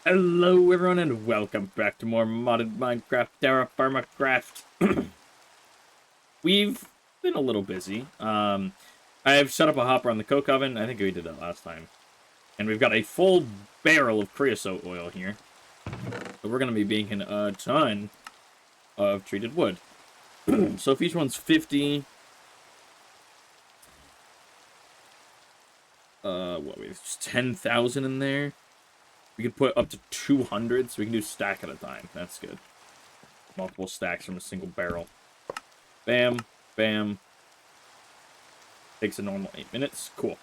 Hello everyone and welcome back to more modded Minecraft TerraFirmaCraft. We've been a little busy. I have set up a hopper on the coke oven. I think we did that last time. And we've got a full barrel of creosote oil here. So we're going to be making a ton of treated wood. So if each one's 50... we have 10,000 in there. We could put up to 200, so we can do stack at a time. That's good. Multiple stacks from a single barrel. Bam, bam. Takes a normal 8 minutes. Cool.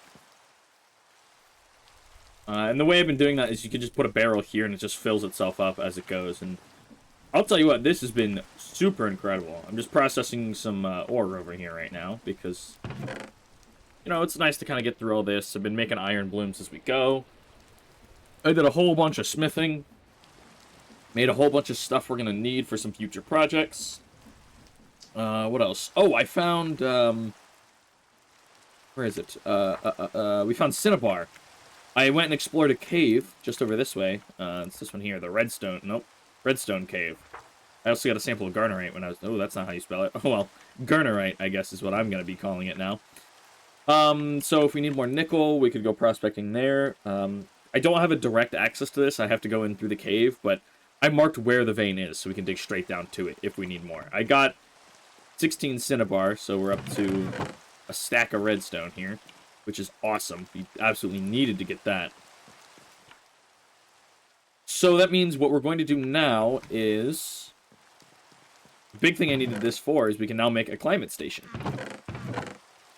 And the way I've been doing that is you can just put a barrel here and it just fills itself up as it goes. And I'll tell you what, this has been super incredible. I'm just processing some ore over here right now because, you know, it's nice to kind of get through all this. I've been making iron blooms as we go. I did a whole bunch of smithing. Made a whole bunch of stuff we're going to need for some future projects. What else? Oh, I found, where is it? We found Cinnabar. I went and explored a cave just over this way. It's this one here, the Redstone. Nope. Redstone Cave. I also got a sample of Garnerite when I was... Oh, that's not how you spell it. Oh, well. Garnerite, I guess, is what I'm going to be calling it now. So if we need more nickel, we could go prospecting there. I don't have a direct access to this. I have to go in through the cave, but I marked where the vein is, so we can dig straight down to it if we need more. I got 16 cinnabar, so we're up to a stack of redstone here, which is awesome. We absolutely needed to get that. So that means what we're going to do now is... The big thing I needed this for is we can now make a climate station.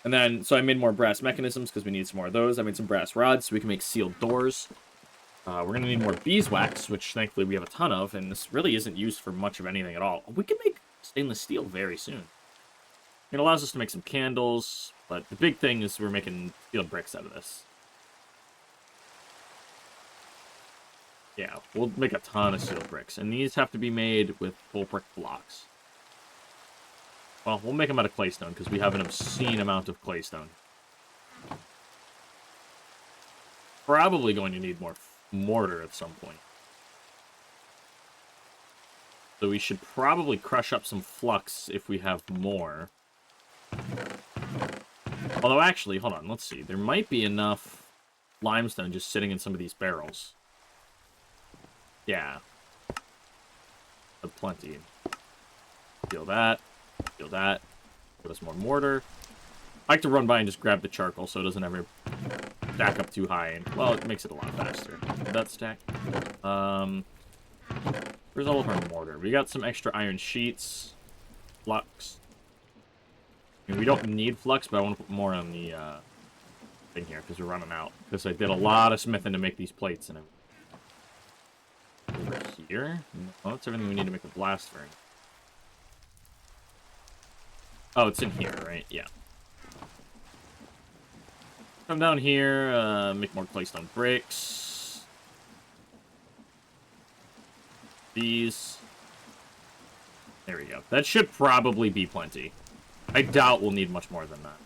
And then, so I made more brass mechanisms because we need some more of those. I made some brass rods so we can make sealed doors. We're going to need more beeswax, which thankfully we have a ton of, and this really isn't used for much of anything at all. We can make stainless steel very soon. It allows us to make some candles, but the big thing is we're making steel bricks out of this. Yeah, we'll make a ton of steel bricks, and these have to be made with full brick blocks. Well, we'll make them out of claystone, because we have an obscene amount of claystone. Probably going to need more mortar at some point. So we should probably crush up some flux if we have more. Although, actually, hold on, let's see. There might be enough limestone just sitting in some of these barrels. Yeah. Plenty. Feel that. Feel that. Give us more mortar. I like to run by and just grab the charcoal so it doesn't ever stack up too high. And, well, it makes it a lot faster. Did that stack? Where's all of our mortar? We got some extra iron sheets. Flux. I mean, we don't need flux, but I want to put more on the thing here because we're running out. Because I did a lot of smithing to make these plates. And over here? Well, that's everything we need to make a blast furnace. Oh, it's in here, right? Yeah. Come down here, make more claystone bricks. These. There we go. That should probably be plenty. I doubt we'll need much more than that.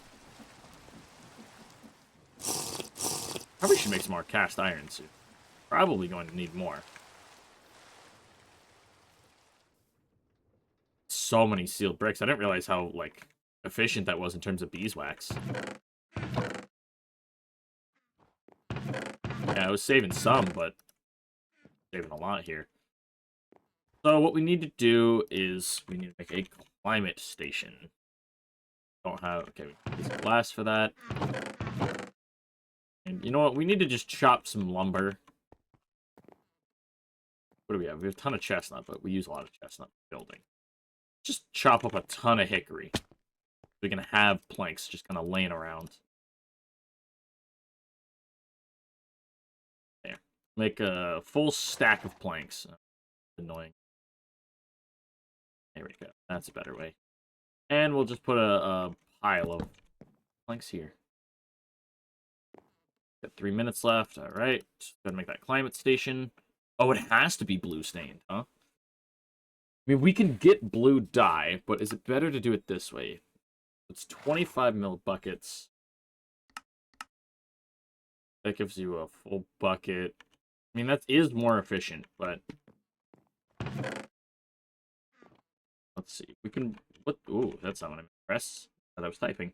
Probably should make some more cast iron soon. Probably going to need more. So many sealed bricks. I didn't realize how, like, efficient that was in terms of beeswax. Yeah, I was saving some, but saving a lot here. So what we need to do is we need to make a climate station. Don't have... Okay, we need some glass for that. And you know what? We need to just chop some lumber. What do we have? We have a ton of chestnut, but we use a lot of chestnut for building. Just chop up a ton of hickory. We can have planks just kind of laying around. There. Make a full stack of planks. Annoying. There we go. That's a better way. And we'll just put a pile of planks here. Got 3 minutes left. All right. Gotta make that climate station. Oh, it has to be blue stained, huh? I mean, we can get blue dye, but is it better to do it this way? It's 25 mil buckets. That gives you a full bucket. mean, that is more efficient, but... Let's see. We can... What? Ooh, that's not what I meant to press. That I was typing.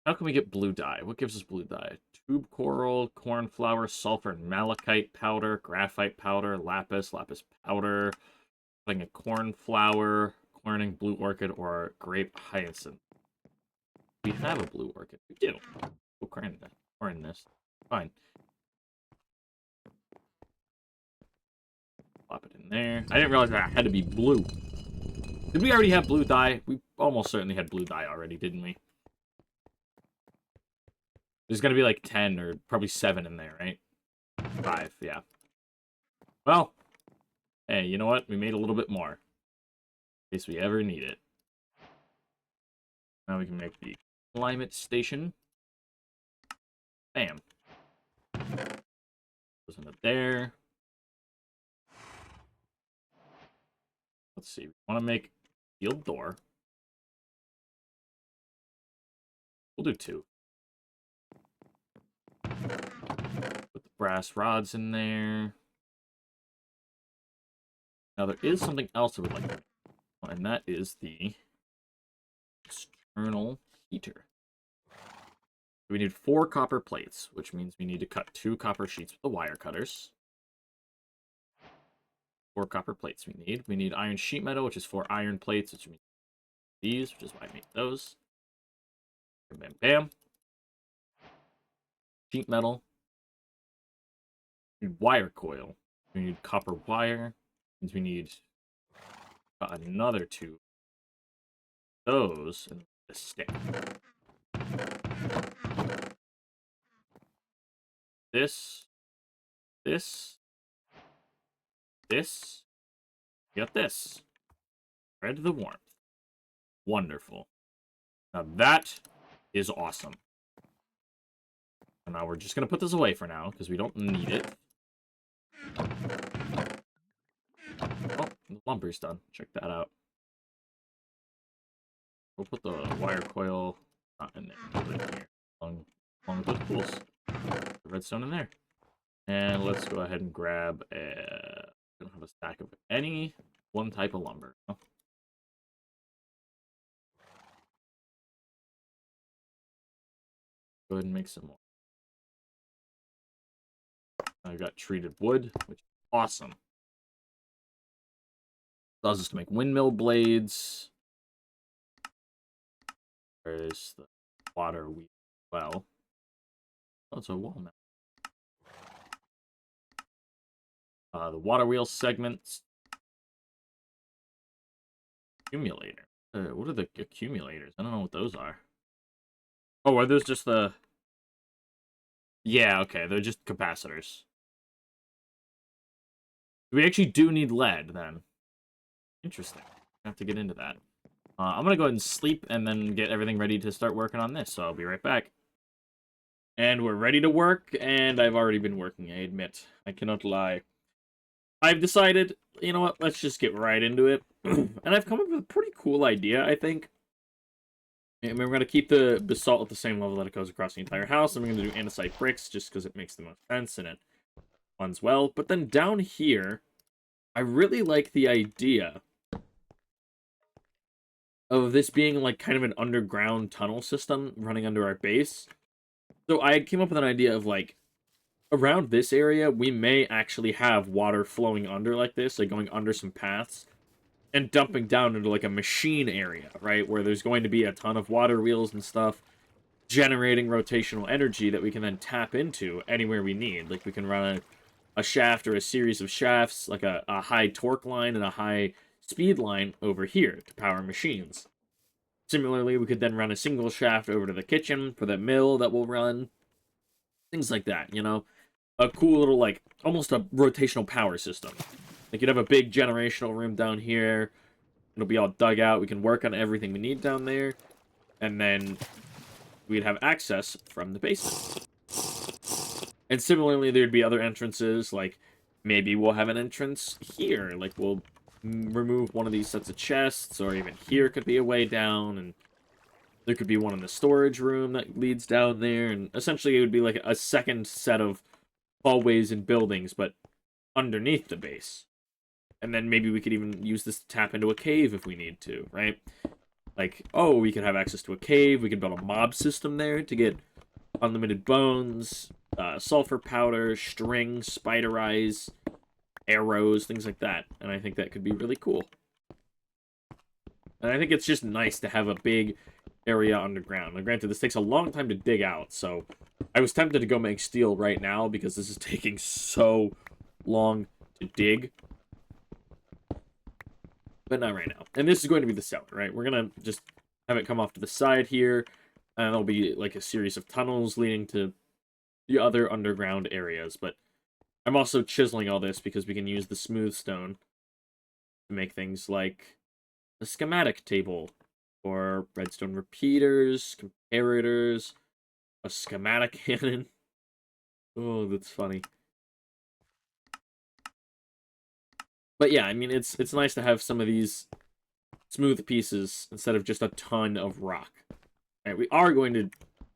How can we get blue dye? What gives us blue dye? Tube coral, cornflower, sulfur, and malachite powder, graphite powder, lapis powder, putting a cornflower, corning blue orchid, or grape hyacinth. We have a blue orchid. We do. We'll corn this. Fine. Plop it in there. I didn't realize that it had to be blue. Did we already have blue dye? We almost certainly had blue dye already, didn't we? There's gonna be like 10 or probably 7 in there, right? 5, yeah. Well, hey, you know what? We made a little bit more. In case we ever need it. Now we can make the climate station. Bam. Goes into there. Let's see. We want to make field door. We'll do 2. Put the brass rods in there. Now there is something else I would like to do, and that is the external heater. We need 4 copper plates, which means we need to cut 2 copper sheets with the wire cutters. 4 copper plates we need. We need iron sheet metal, which is 4 iron plates, which means these, which is why I made those. Bam, bam, bam. Sheet metal. We need wire coil. We need copper wire. Means we need another 2. Those and a stick. This. We got this. Spread the warmth. Wonderful. Now that is awesome. And now we're just going to put this away for now, because we don't need it. Oh, the lumber's done. Check that out. We'll put the wire coil not in there. Put it in here. Along with those pools. The redstone in there. And let's go ahead and grab a... I don't have a stack of any one type of lumber. Oh. Go ahead and make some more. I've got treated wood, which is awesome. Allows us to make windmill blades. There's the water wheel. Well, oh, it's a wall now. The water wheel segments. Accumulator. What are the accumulators? I don't know what those are. Oh, are those just the... Yeah, okay, they're just capacitors. We actually do need lead, then. Interesting. I have to get into that. I'm going to go ahead and sleep and then get everything ready to start working on this, so I'll be right back. And we're ready to work, and I've already been working, I admit. I cannot lie. I've decided, you know what, let's just get right into it. And I've come up with a pretty cool idea, I think. And we're going to keep the basalt at the same level that it goes across the entire house, and we're going to do andesite bricks just because it makes the most sense and it runs well. But then down here, I really like the idea of this being like kind of an underground tunnel system running under our base. So I came up with an idea of like, around this area, we may actually have water flowing under like this, like going under some paths, and dumping down into like a machine area, right? Where there's going to be a ton of water wheels and stuff generating rotational energy that we can then tap into anywhere we need. Like we can run a shaft or a series of shafts, like a high torque line and a high speed line over here to power machines. Similarly, we could then run a single shaft over to the kitchen for the mill that will run. Things like that, you know? A cool little, like, almost a rotational power system. Like, you'd have a big generational room down here. It'll be all dug out. We can work on everything we need down there. And then we'd have access from the basement. And similarly, there'd be other entrances. Like, maybe we'll have an entrance here. Like, we'll remove one of these sets of chests. Or even here could be a way down. And there could be one in the storage room that leads down there. And essentially, it would be like a second set of hallways and buildings, but underneath the base. And then maybe we could even use this to tap into a cave if we need to, right? Like, oh, we could have access to a cave. We could build a mob system there to get unlimited bones, sulfur powder, string, spider eyes, arrows, things like that. And I think that could be really cool. And I think it's just nice to have a big area underground. Now, granted, this takes a long time to dig out, so I was tempted to go make steel right now because this is taking so long to dig. But not right now. And this is going to be the cellar, right? We're going to just have it come off to the side here, and there'll be like a series of tunnels leading to the other underground areas. But I'm also chiseling all this because we can use the smooth stone to make things like a schematic table, or redstone repeaters, comparators, a schematic cannon. Oh, that's funny. But yeah, I mean, it's nice to have some of these smooth pieces instead of just a ton of rock. Right, we are going to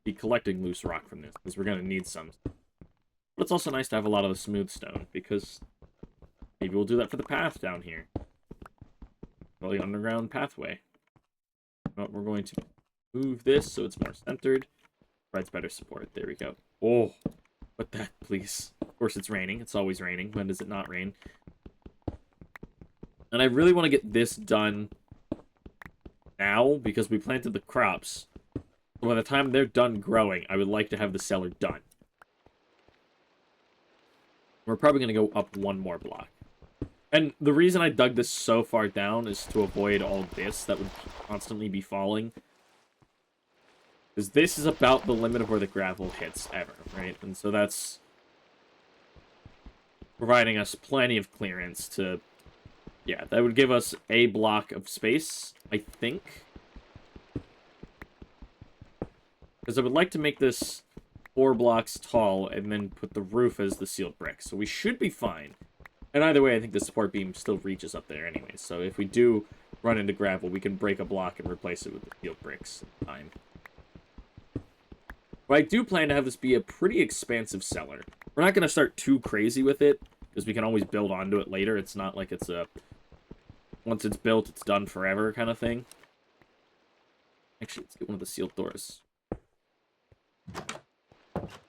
be collecting loose rock from this, because we're going to need some. But it's also nice to have a lot of the smooth stone, because maybe we'll do that for the path down here. Well, the underground pathway. But we're going to move this so it's more centered. Provides better support. There we go. Oh, but that, please. Of course, it's raining. It's always raining. When does it not rain? And I really want to get this done now, because we planted the crops. So by the time they're done growing, I would like to have the cellar done. We're probably going to go up one more block. And the reason I dug this so far down is to avoid all this that would constantly be falling. Because this is about the limit of where the gravel hits ever, right? And so that's providing us plenty of clearance to... Yeah, that would give us a block of space, I think. Because I would like to make this 4 blocks tall and then put the roof as the sealed brick. So we should be fine. And either way, I think the support beam still reaches up there anyway. So if we do run into gravel, we can break a block and replace it with the sealed bricks in time. But I do plan to have this be a pretty expansive cellar. We're not going to start too crazy with it, because we can always build onto it later. It's not like it's a... Once it's built, it's done forever kind of thing. Actually, let's get one of the sealed doors.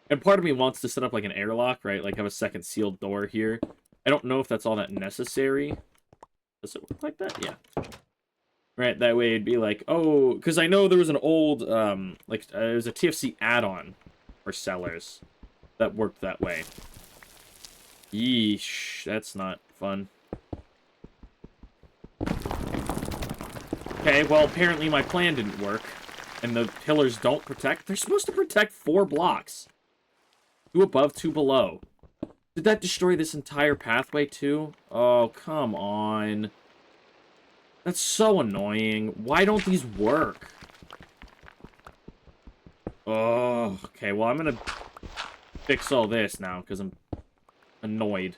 And part of me wants to set up like an airlock, right? Like have a second sealed door here. I don't know if that's all that necessary. Does it work like that? Yeah. Right, that way it'd be like, oh, because I know there was an old, there was a TFC add-on for cellars that worked that way. Yeesh, that's not fun. Okay, well, apparently my plan didn't work. And the pillars don't protect. They're supposed to protect 4 blocks. 2 above, 2 below. Did that destroy this entire pathway, too? Oh, come on. That's so annoying. Why don't these work? Oh, okay, well, I'm gonna fix all this now, because I'm annoyed.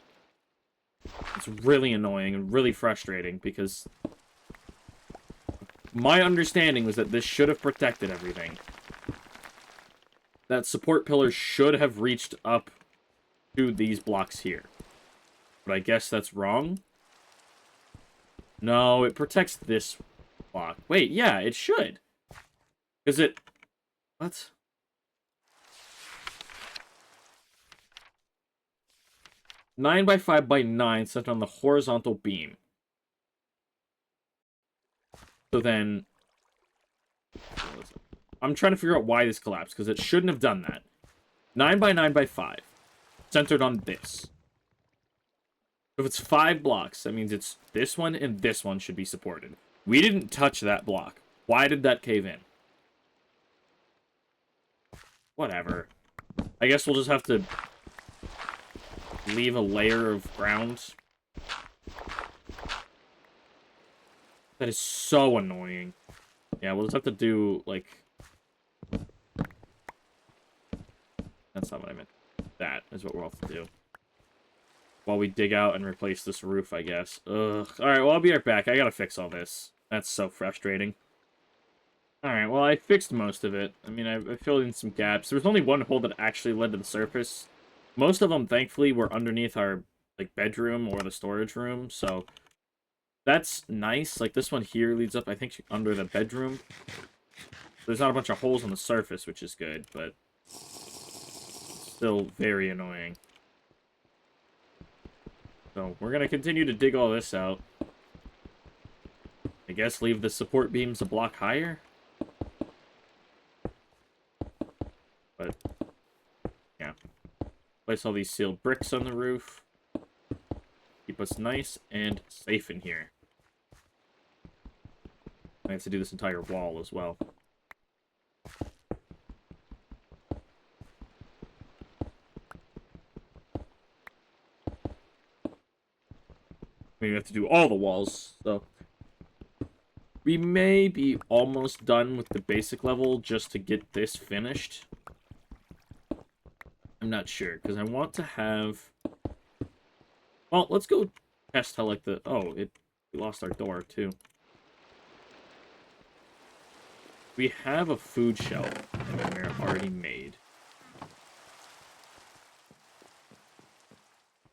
It's really annoying and really frustrating, because... My understanding was that this should have protected everything. That support pillars should have reached up to these blocks here. But I guess that's wrong. No, it protects this block. Wait, yeah, it should. Is it... What? Nine by 5 by 9 set on the horizontal beam. So then, I'm trying to figure out why this collapsed, because it shouldn't have done that. 9 by 9 by 5, centered on this. If it's 5 blocks, that means it's this one and this one should be supported. We didn't touch that block. Why did that cave in? Whatever. I guess we'll just have to leave a layer of ground. That is so annoying. Yeah, we'll just have to do, like... That's not what I meant. That is what we'll have to do. While we dig out and replace this roof, I guess. Ugh. Alright, well, I'll be right back. I gotta fix all this. That's so frustrating. Alright, well, I fixed most of it. I mean, I filled in some gaps. There was only one hole that actually led to the surface. Most of them, thankfully, were underneath our like bedroom or the storage room, so that's nice. Like this one here leads up, I think, under the bedroom. There's not a bunch of holes on the surface, which is good, but still very annoying. So we're gonna continue to dig all this out. I guess leave the support beams a block higher. But yeah, place all these sealed bricks on the roof. Keep us nice and safe in here. I have to do this entire wall as well. I mean, we have to do all the walls, so we may be almost done with the basic level just to get this finished. I'm not sure, because I want to have... Well, let's go test how, like, the... Oh, we lost our door, too. We have a food shelf that we're already made.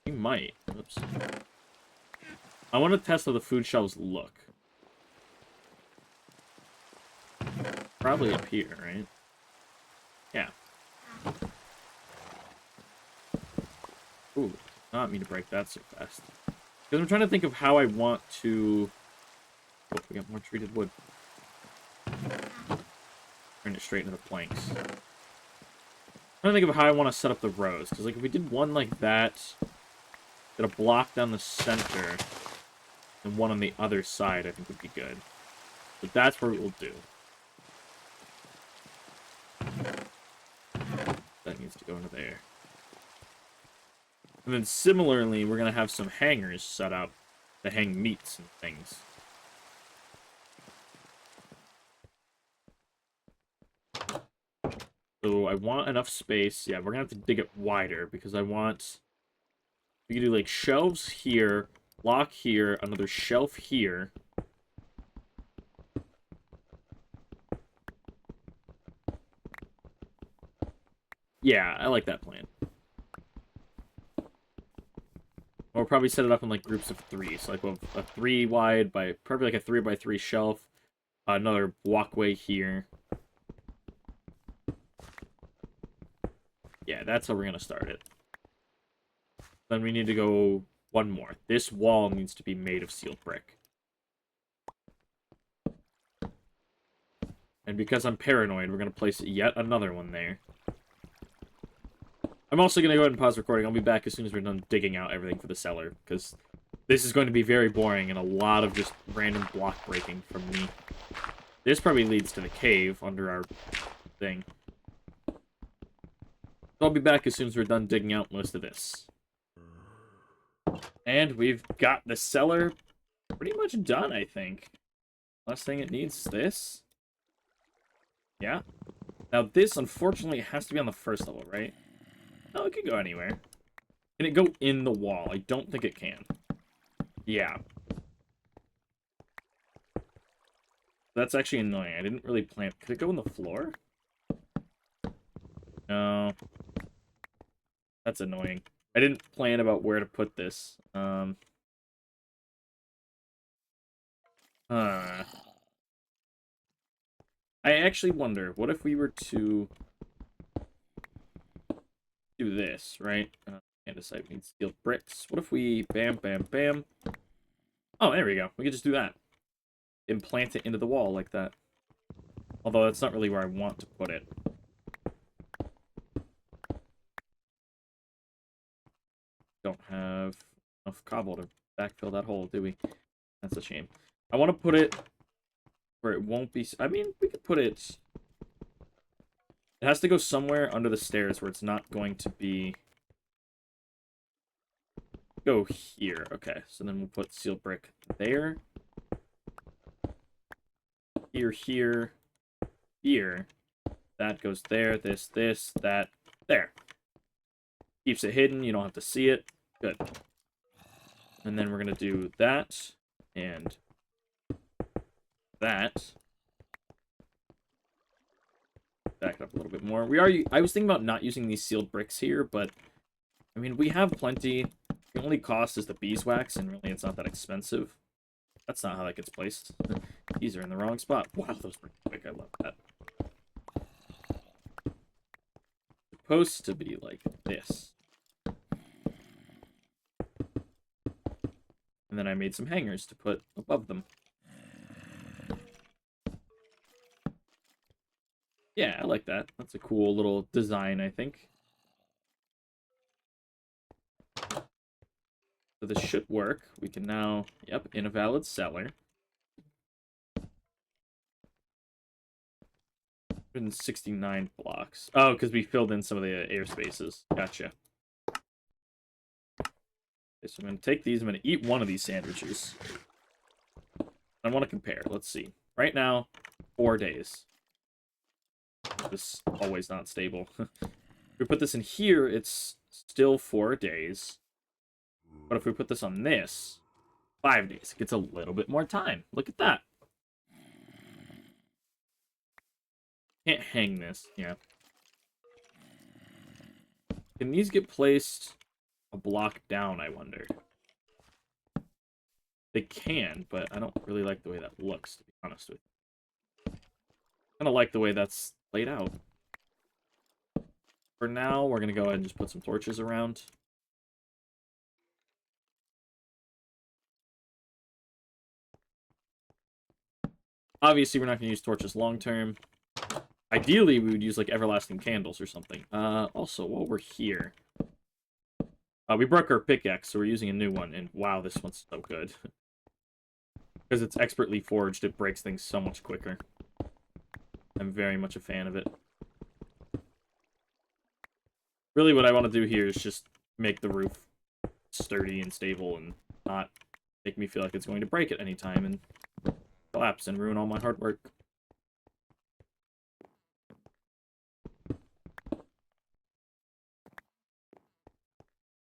We might. Oops. I want to test how the food shelves look. Probably up here, right? Yeah. Ooh, not mean to break that so fast. Because I'm trying to think of how I want to... Oh, we got more treated wood. Turn it straight into the planks. I'm trying to think of how I want to set up the rows. Because, like, if we did one like that, get a block down the center, and one on the other side, I think would be good. But that's what we'll do. That needs to go into there. And then similarly, we're going to have some hangers set up to hang meats and things. So I want enough space. Yeah, we're going to have to dig it wider because I want... We can do like shelves here, block here, another shelf here. Yeah, I like that plan. We'll probably set it up in like groups of 3. So like we'll have a 3 wide by probably like a 3x3 shelf. Another walkway here. Yeah, that's how we're gonna start it. Then we need to go one more. This wall needs to be made of sealed brick. And because I'm paranoid, we're gonna place yet another one there. I'm also going to go ahead and pause recording. I'll be back as soon as we're done digging out everything for the cellar, because this is going to be very boring and a lot of just random block breaking from me. This probably leads to the cave under our thing. So I'll be back as soon as we're done digging out most of this. And we've got the cellar pretty much done, I think. Last thing it needs is this. Yeah. Now this, unfortunately, has to be on the first level, right? No, it can go anywhere. Can it go in the wall? I don't think it can. Yeah. That's actually annoying. I didn't really plan... Could it go in the floor? No. That's annoying. I didn't plan about where to put this. I actually wonder, what if we were to... do this, right? Andesite needs steel bricks. What if we bam, bam, bam? Oh, there we go. We could just do that. Implant it into the wall like that. Although that's not really where I want to put it. Don't have enough cobble to backfill that hole, do we? That's a shame. I want to put it where it won't be... I mean, we could put it... It has to go somewhere under the stairs where it's not going to be... Go here. Okay, so then we'll put sealed brick there. Here, here, here. That goes there, this, that, there. Keeps it hidden, you don't have to see it. Good. And then we're going to do that, and that. Back it up a little bit more. I was thinking about not using these sealed bricks here, but I mean, we have plenty. The only cost is the beeswax, and really it's not that expensive. That's not how that gets placed. These are in the wrong spot. Wow, those were quick. I love that. Supposed to be like this. And then I made some hangers to put above them. Yeah, I like that. That's a cool little design, I think. So this should work. We can now, yep, invalid seller. 169 blocks. Oh, because we filled in some of the air spaces. Gotcha. Okay, so I'm going to take these. I'm going to eat one of these sandwiches. I want to compare. Let's see. Right now, 4 days. This is always not stable. If we put this in here, it's still 4 days. But if we put this on this, 5 days. It gets a little bit more time. Look at that. Can't hang this. Yeah. Can these get placed a block down, I wonder? They can, but I don't really like the way that looks, to be honest with you. I kind of like the way that's laid out. For now, we're going to go ahead and just put some torches around. Obviously, we're not going to use torches long term. Ideally, we would use, like, everlasting candles or something. Also, while we're here... we broke our pickaxe, so we're using a new one, and wow, this one's so good. Because it's expertly forged, it breaks things so much quicker. I'm very much a fan of it. Really, what I want to do here is just make the roof sturdy and stable and not make me feel like it's going to break at any time and collapse and ruin all my hard work.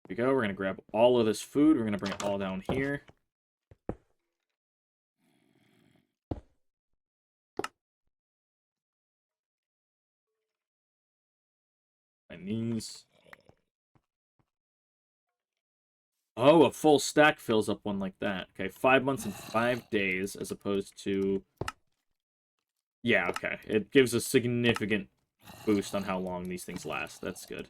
Here we go. We're going to grab all of this food. We're going to bring it all down here. And these. Oh, a full stack fills up one like that. Okay, 5 months and 5 days as opposed to... Yeah, okay. It gives a significant boost on how long these things last. That's good.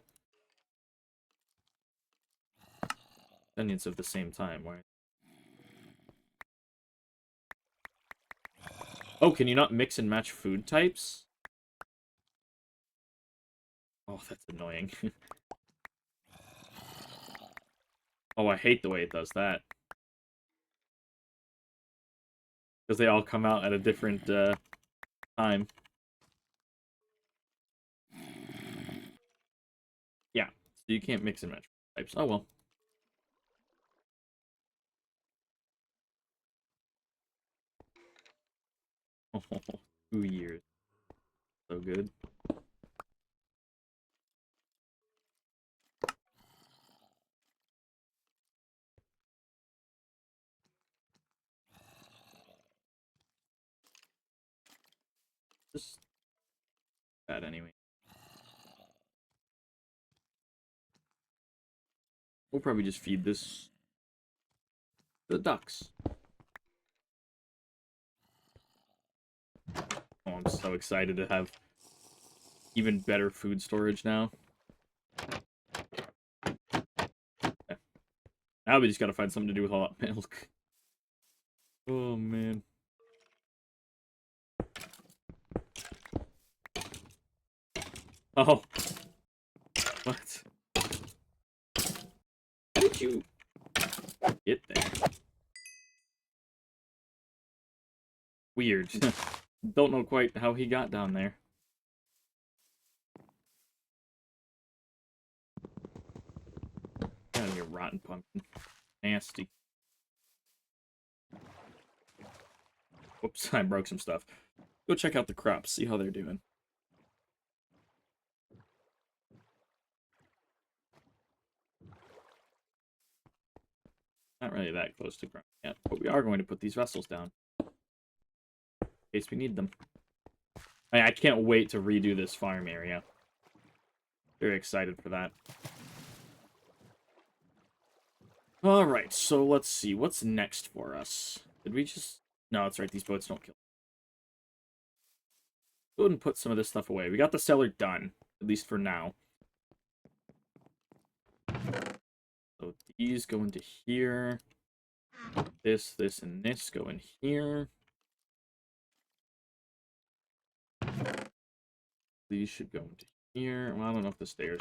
Onions of the same time, right? Oh, can you not mix and match food types? Oh, that's annoying. Oh, I hate the way it does that. Because they all come out at a different time. Yeah, so you can't mix and match types. Oh, well. Oh, 2 years. So good. Just bad anyway. We'll probably just feed this to the ducks. Oh, I'm so excited to have even better food storage now. Okay. Now we just gotta find something to do with all that milk. Oh, man. Oh. What? How did you get there? Weird. Don't know quite how he got down there. Get out of here, rotten pumpkin. Nasty. Whoops, I broke some stuff. Go check out the crops, see how they're doing. Not really that close to ground yet, but we are going to put these vessels down. In case we need them. I can't wait to redo this farm area. Very excited for that. Alright, so let's see. What's next for us? Did we just... No, that's right. These boats don't kill. Go ahead and put some of this stuff away. We got the cellar done, at least for now. So these go into here. This, and this go in here. These should go into here. Well, I don't know if the stairs...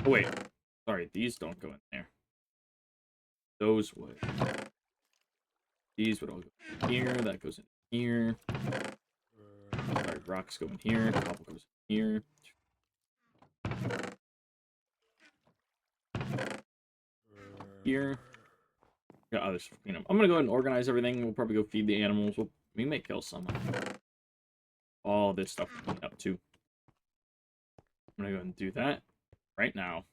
Oh, wait. Sorry, these don't go in there. Those would. These would all go in here. That goes in here. Sorry, rocks go in here. Cobble goes in here. Here. Yeah, others. You know, I'm gonna go ahead and organize everything. We'll probably go feed the animals. We may kill some. All this stuff to clean up too. I'm gonna go ahead and do that right now.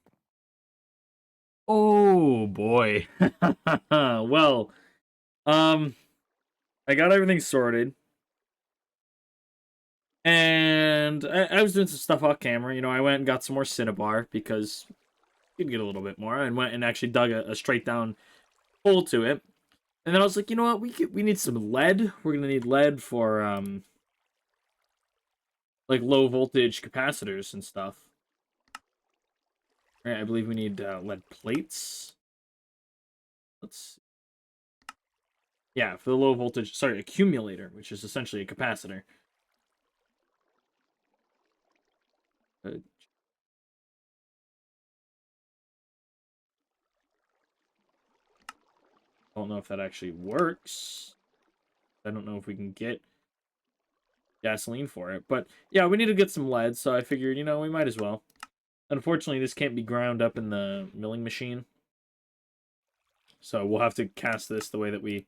Oh boy. Well, I got everything sorted. And I was doing some stuff off camera. You know, I went and got some more cinnabar because you could get a little bit more. And went and actually dug a straight down hole to it. And then I was like, you know what? We need some lead. We're gonna need lead for like low voltage capacitors and stuff. All right, I believe we need lead plates. Let's see. Yeah, for the low voltage, sorry, accumulator, which is essentially a capacitor. I don't know if that actually works. I don't know if we can get gasoline for it. But yeah, we need to get some lead, so I figured, you know, we might as well. Unfortunately, this can't be ground up in the milling machine. So we'll have to cast this the way that we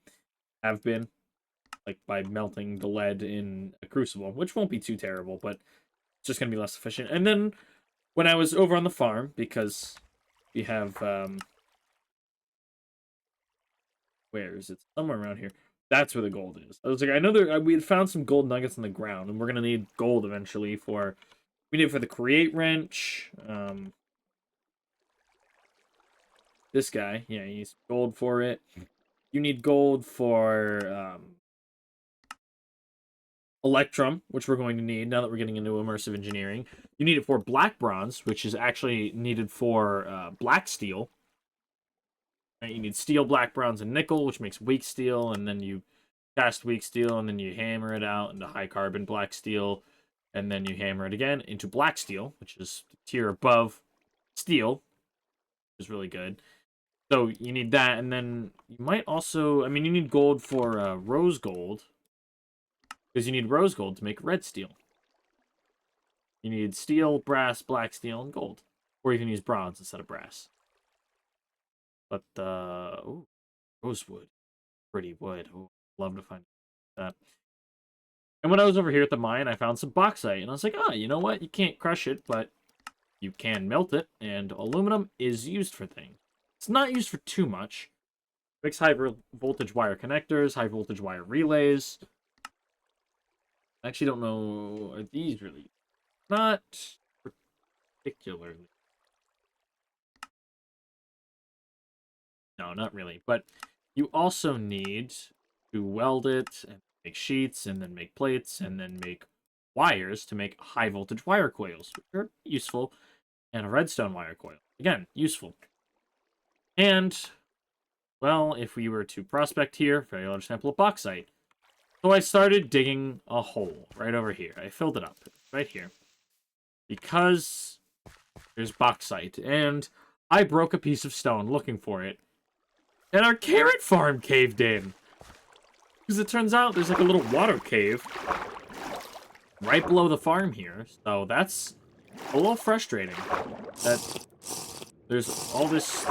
have been. Like by melting the lead in a crucible, which won't be too terrible, but it's just going to be less efficient. And then when I was over on the farm, because we have... where is it? Somewhere around here. That's where the gold is. I was like, I know we had found some gold nuggets in the ground, and we're going to need gold eventually for... We need it for the Create wrench. This guy, yeah, he needs gold for it. You need gold for Electrum, which we're going to need now that we're getting into Immersive Engineering. You need it for Black Bronze, which is actually needed for Black Steel. Right, you need Steel, Black Bronze, and Nickel, which makes Weak Steel, and then you cast Weak Steel, and then you hammer it out into High Carbon Black Steel, and then you hammer it again into Black Steel, which is the tier above Steel, which is really good. So you need that, and then you might also... I mean, you need gold for Rose Gold, because you need Rose Gold to make Red Steel. You need Steel, Brass, Black Steel, and Gold. Or you can use Bronze instead of Brass. But, ooh, Rosewood. Pretty wood. Oh, love to find that. And when I was over here at the mine, I found some bauxite, and I was like, oh, you know what? You can't crush it, but you can melt it, and aluminum is used for things. It's not used for too much. It makes high voltage wire connectors, high voltage wire relays. I actually don't know, are these really? Not particularly. No, not really. But you also need to weld it and make sheets and then make plates and then make wires to make high voltage wire coils, which are useful, and a redstone wire coil. Again, useful. And, well, if we were to prospect here, very large sample of bauxite. So I started digging a hole right over here. I filled it up right here. Because there's bauxite. And I broke a piece of stone looking for it. And our carrot farm caved in. Because it turns out there's like a little water cave right below the farm here. So that's a little frustrating. That there's all this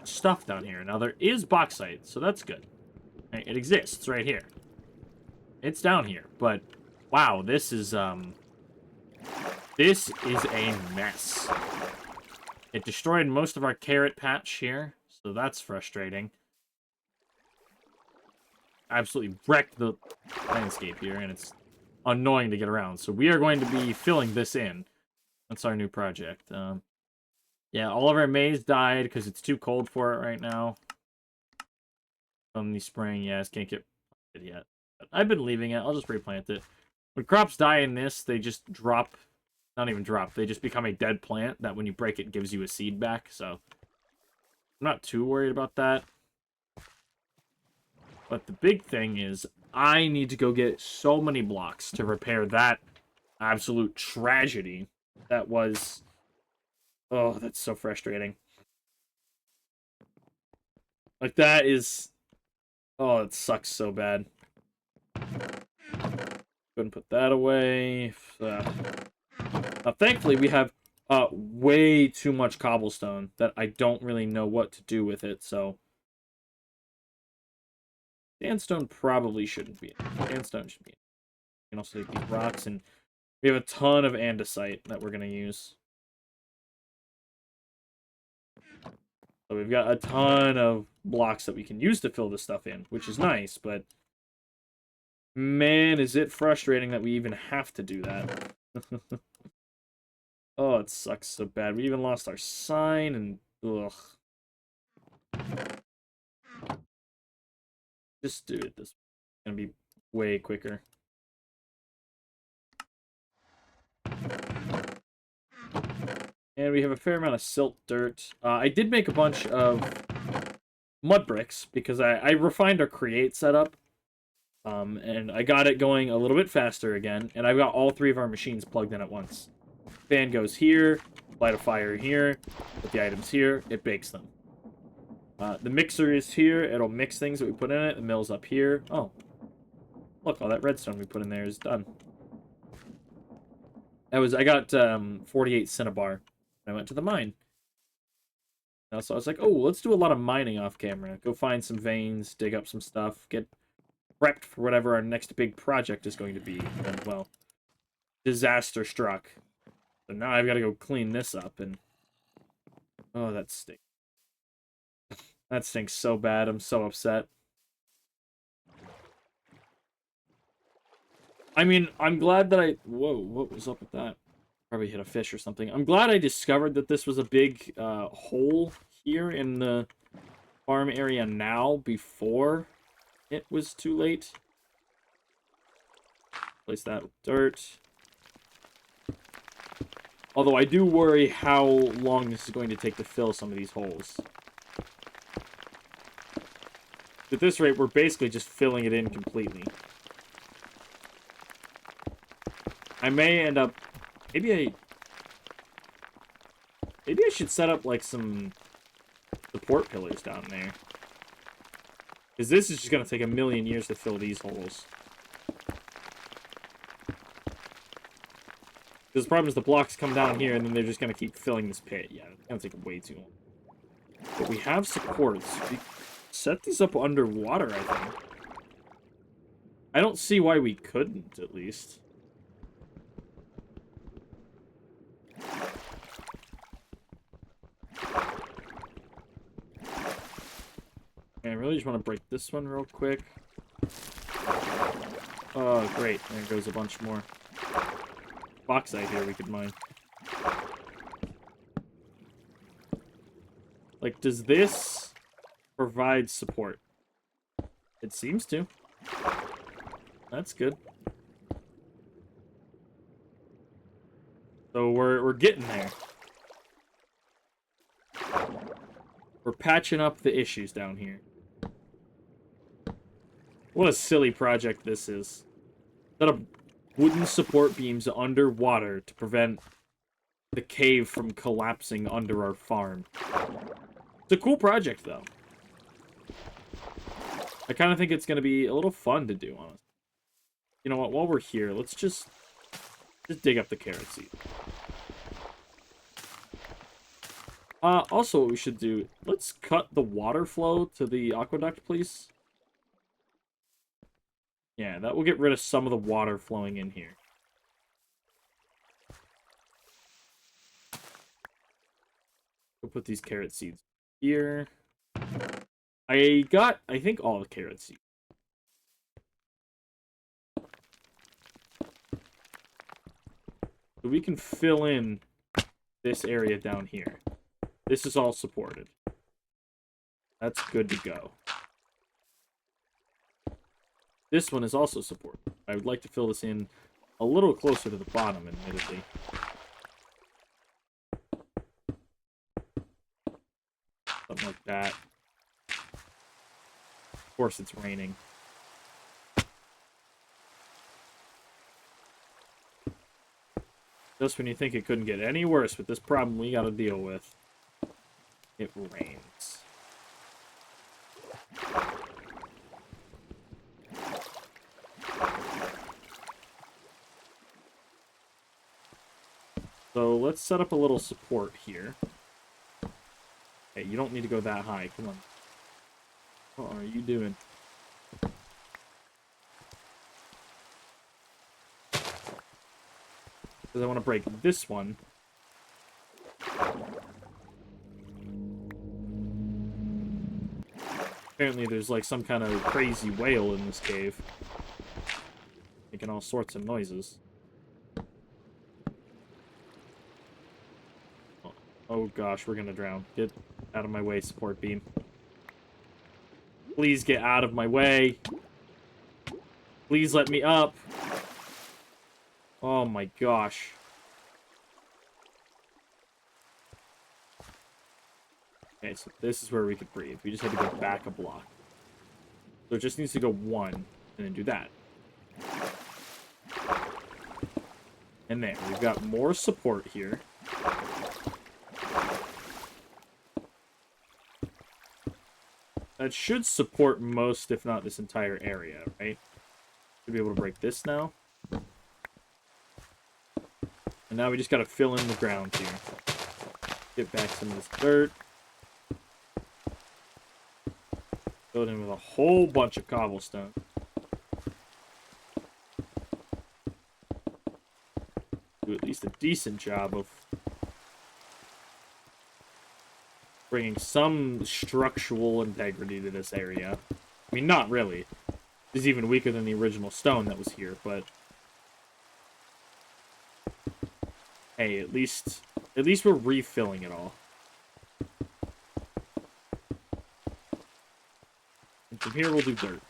stuff down here. Now there is bauxite, so that's good. It exists right here. It's down here, but wow, this is a mess. It destroyed most of our carrot patch here, so that's frustrating. Absolutely wrecked the landscape here, and it's annoying to get around. So we are going to be filling this in. That's our new project. Yeah, all of our maize died because it's too cold for it right now. From the spring, yes, can't get it yet. But I've been leaving it. I'll just replant it. When crops die in this, they just drop. Not even drop. They just become a dead plant that when you break it gives you a seed back. So I'm not too worried about that. But the big thing is I need to go get so many blocks to repair that absolute tragedy that was... Oh, that's so frustrating. Like, that is... Oh, it sucks so bad. Go ahead and put that away. Thankfully, we have way too much cobblestone that I don't really know what to do with it, so... Sandstone probably shouldn't be in. Sandstone should be in. You can also take these rocks, and we have a ton of andesite that we're going to use. So we've got a ton of blocks that we can use to fill this stuff in, which is nice, but... Man, is it frustrating that we even have to do that. Oh, it sucks so bad. We even lost our sign, and... Ugh. Just do it this way. It's gonna be way quicker. And we have a fair amount of silt dirt. I did make a bunch of mud bricks because I refined our create setup. And I got it going a little bit faster again. And I've got all three of our machines plugged in at once. Fan goes here, light a fire here, put the items here, it bakes them. The mixer is here, it'll mix things that we put in it. The mill's up here. Oh, look, all that redstone we put in there is done. I got 48 cinnabar. I went to the mine. So I was like, oh, let's do a lot of mining off camera. Go find some veins, dig up some stuff, get prepped for whatever our next big project is going to be. And, well, disaster struck. So now I've got to go clean this up, and... Oh, that stinks. That stinks so bad. I'm so upset. I mean, I'm glad that I... Whoa, what was up with that? Probably hit a fish or something. I'm glad I discovered that this was a big hole here in the farm area now before it was too late. Place that with dirt. Although I do worry how long this is going to take to fill some of these holes. At this rate, we're basically just filling it in completely. I may end up... Maybe I should set up, like, some support pillars down there. Because this is just going to take a million years to fill these holes. Because the problem is the blocks come down here, and then they're just going to keep filling this pit. Yeah, it's going to take way too long. But we have supports. We set these up underwater, I think. I don't see why we couldn't, at least. I really just want to break this one real quick. Oh, great. There goes a bunch more. Bauxite here we could mine. Like, does this provide support? It seems to. That's good. So we're getting there. We're patching up the issues down here. What a silly project this is. Set up wooden support beams underwater to prevent the cave from collapsing under our farm. It's a cool project, though. I kind of think it's going to be a little fun to do, honestly. You know what? While we're here, let's just dig up the carrot seed. Also, what we should do, let's cut the water flow to the aqueduct, please. Yeah, that will get rid of some of the water flowing in here. We'll put these carrot seeds here. I got, I think, all the carrot seeds. So we can fill in this area down here. This is all supported. That's good to go. This one is also supported. I would like to fill this in a little closer to the bottom, admittedly. Something like that. Of course, it's raining. Just when you think it couldn't get any worse with this problem we gotta deal with, it rains. So let's set up a little support here. Hey, you don't need to go that high. Come on. What are you doing? Because I want to break this one. Apparently there's like some kind of crazy whale in this cave. Making all sorts of noises. Oh gosh, we're gonna drown. Get out of my way, support beam. Please get out of my way. Please let me up. Oh my gosh. Okay, so this is where we could breathe. We just had to go back a block. So it just needs to go one, and then do that. And there, we've got more support here. That should support most, if not this entire area, right? Should be able to break this now. And now we just gotta fill in the ground here. Get back some of this dirt. Fill it in with a whole bunch of cobblestone. Do at least a decent job of bringing some structural integrity to this area. I mean, not really. It's even weaker than the original stone that was here, but hey, at least we're refilling it all. And from here we'll do dirt.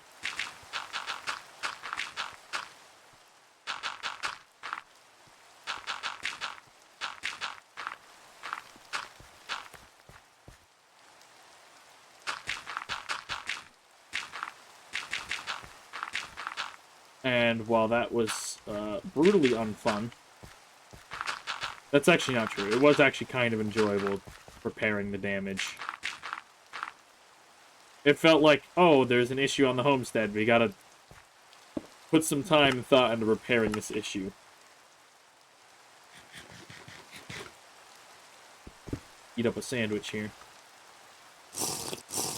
And while that was brutally unfun, that's actually not true. It was actually kind of enjoyable repairing the damage. It felt like, oh, there's an issue on the homestead. We gotta put some time and thought into repairing this issue. Eat up a sandwich here.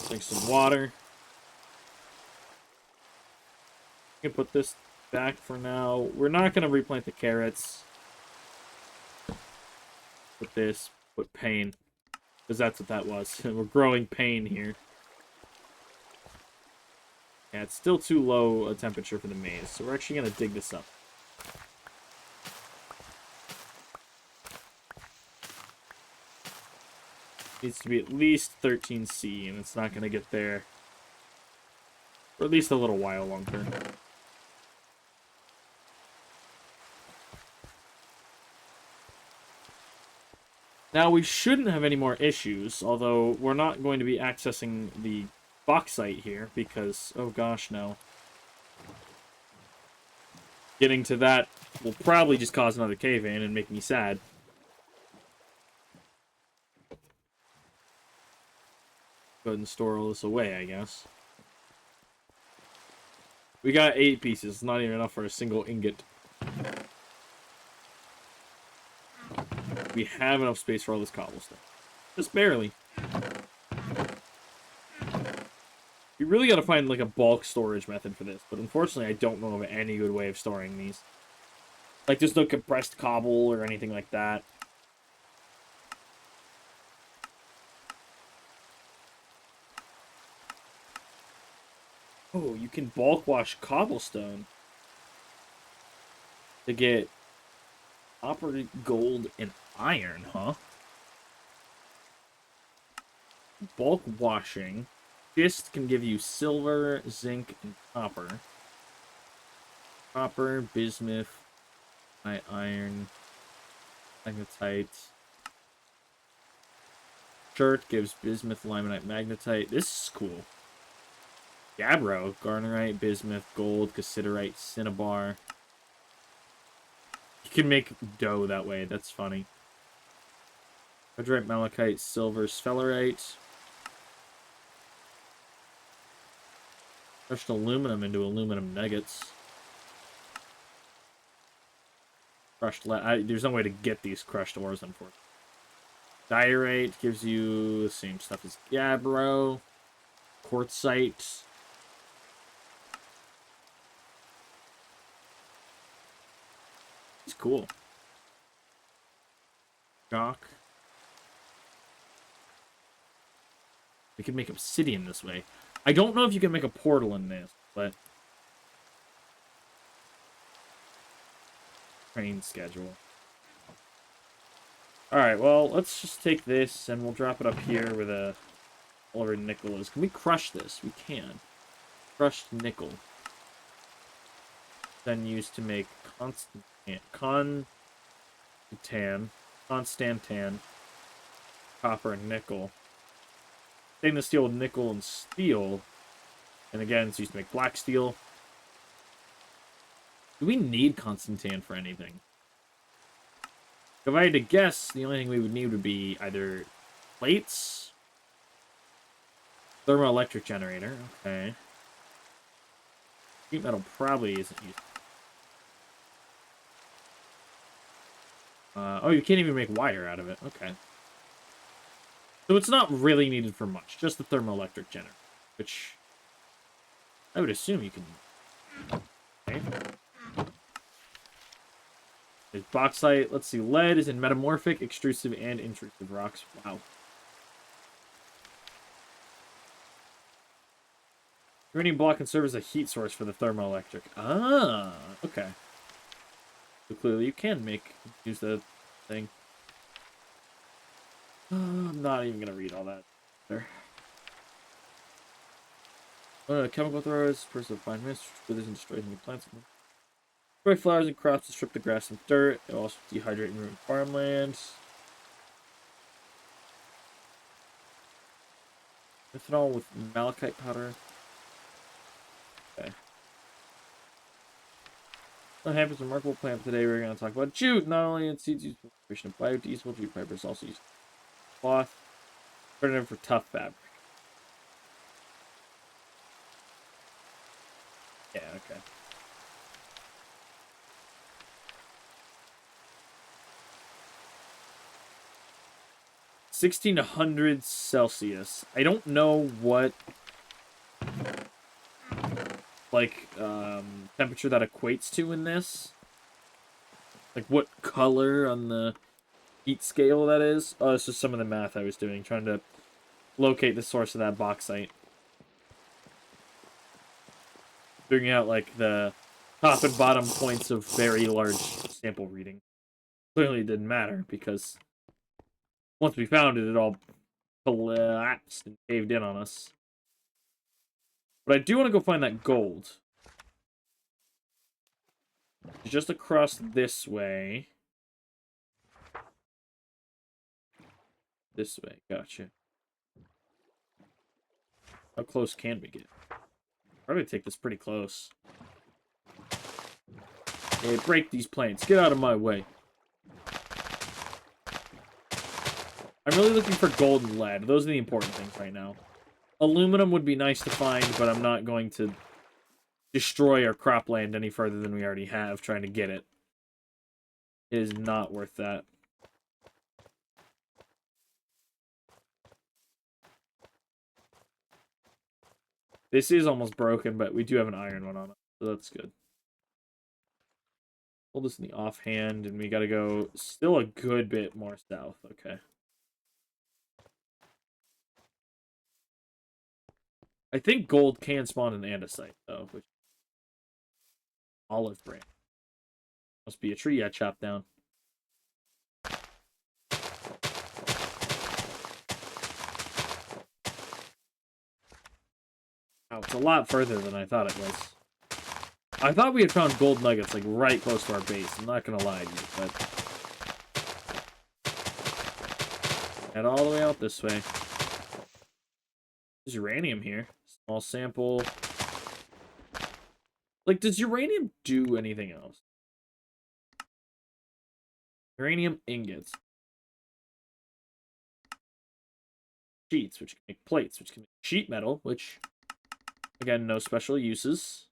Drink some water. You can put this back for now. We're not going to replant the carrots. Put this. Put pain. Because that's what that was. We're growing pain here. Yeah, it's still too low a temperature for the maize. So we're actually going to dig this up. Needs to be at least 13C. And it's not going to get there for at least a little while longer. Now, we shouldn't have any more issues, although we're not going to be accessing the bauxite here, because, oh gosh, no. Getting to that will probably just cause another cave-in and make me sad. Go ahead and store all this away, I guess. We got 8 pieces, not even enough for a single ingot. We have enough space for all this cobblestone. Just barely. You really gotta find, like, a bulk storage method for this. But unfortunately, I don't know of any good way of storing these. Like, there's no compressed cobble or anything like that. Oh, you can bulk wash cobblestone to get copper, gold, and iron, huh? bulk washing. Schist can give you silver, zinc, and copper. Copper, bismuth, iron, magnetite. Shirt gives bismuth, limonite, magnetite. This is cool. Gabbro, garnerite, bismuth, gold, cassiterite, cinnabar. You can make dough that way. That's funny. Hydrite, malachite, silver, sphelerite. Crushed aluminum into aluminum nuggets. Crushed lead. There's no way to get these crushed ores, unfortunately. Diorite gives you the same stuff as gabbro. Quartzite. It's cool. Chalk. We can make obsidian this way. I don't know if you can make a portal in this, but... Train schedule. Alright, well, let's just take this and we'll drop it up here where all of our nickel is. Can we crush this? We can. Crushed nickel. Then used to make constantan, copper, and nickel. Stainless steel with nickel and steel. And again, it's used to make black steel. Do we need constantan for anything? If I had to guess, the only thing we would need would be either plates, thermoelectric generator, okay. Sheet metal probably isn't used. Oh, you can't even make wire out of it, okay. So it's not really needed for much, just the thermoelectric generator, which I would assume you can. Okay. There's bauxite. Let's see. Lead is in metamorphic, extrusive, and intrusive rocks. Wow. Uranium block can serve as a heat source for the thermoelectric. Ah, okay. So clearly you can use the thing. I'm not even going to read all that there. Chemical throwers, person of fine mist, withers and destroys new plants. Destroy flowers and crops to strip the grass and dirt. It will also dehydrate and ruin farmland. Ethanol with malachite powder. Okay. What happens? A remarkable plant today. We're going to talk about jute. Not only in seeds used for the creation of biodiesel, jute fiber is also used for cloth. Alternative for tough fabric. Yeah, okay. $1,600 Celsius. I don't know what temperature that equates to in this. Like what color on the heat scale that is. Oh, this is some of the math I was doing, trying to locate the source of that bauxite. Figuring out like the top and bottom points of very large sample reading. Clearly it didn't matter because once we found it, it all collapsed and caved in on us. But I do want to go find that gold. Just across this way. This way, gotcha. How close can we get? Probably take this pretty close. Hey, break these planes. Get out of my way. I'm really looking for gold and lead. Those are the important things right now. Aluminum would be nice to find, but I'm not going to destroy our cropland any further than we already have trying to get it. It is not worth that. This is almost broken, but we do have an iron one on it, so that's good. Hold this in the offhand, and we gotta go still a good bit more south. Okay. I think gold can spawn in andesite, though. Which... Olive branch. Must be a tree I chopped down. Oh, it's a lot further than I thought it was. I thought we had found gold nuggets, like, right close to our base. I'm not gonna lie to you, but... Head all the way out this way. There's uranium here. Small sample. Like, does uranium do anything else? Uranium ingots. Sheets, which can make plates, which can make sheet metal, which, again, no special uses.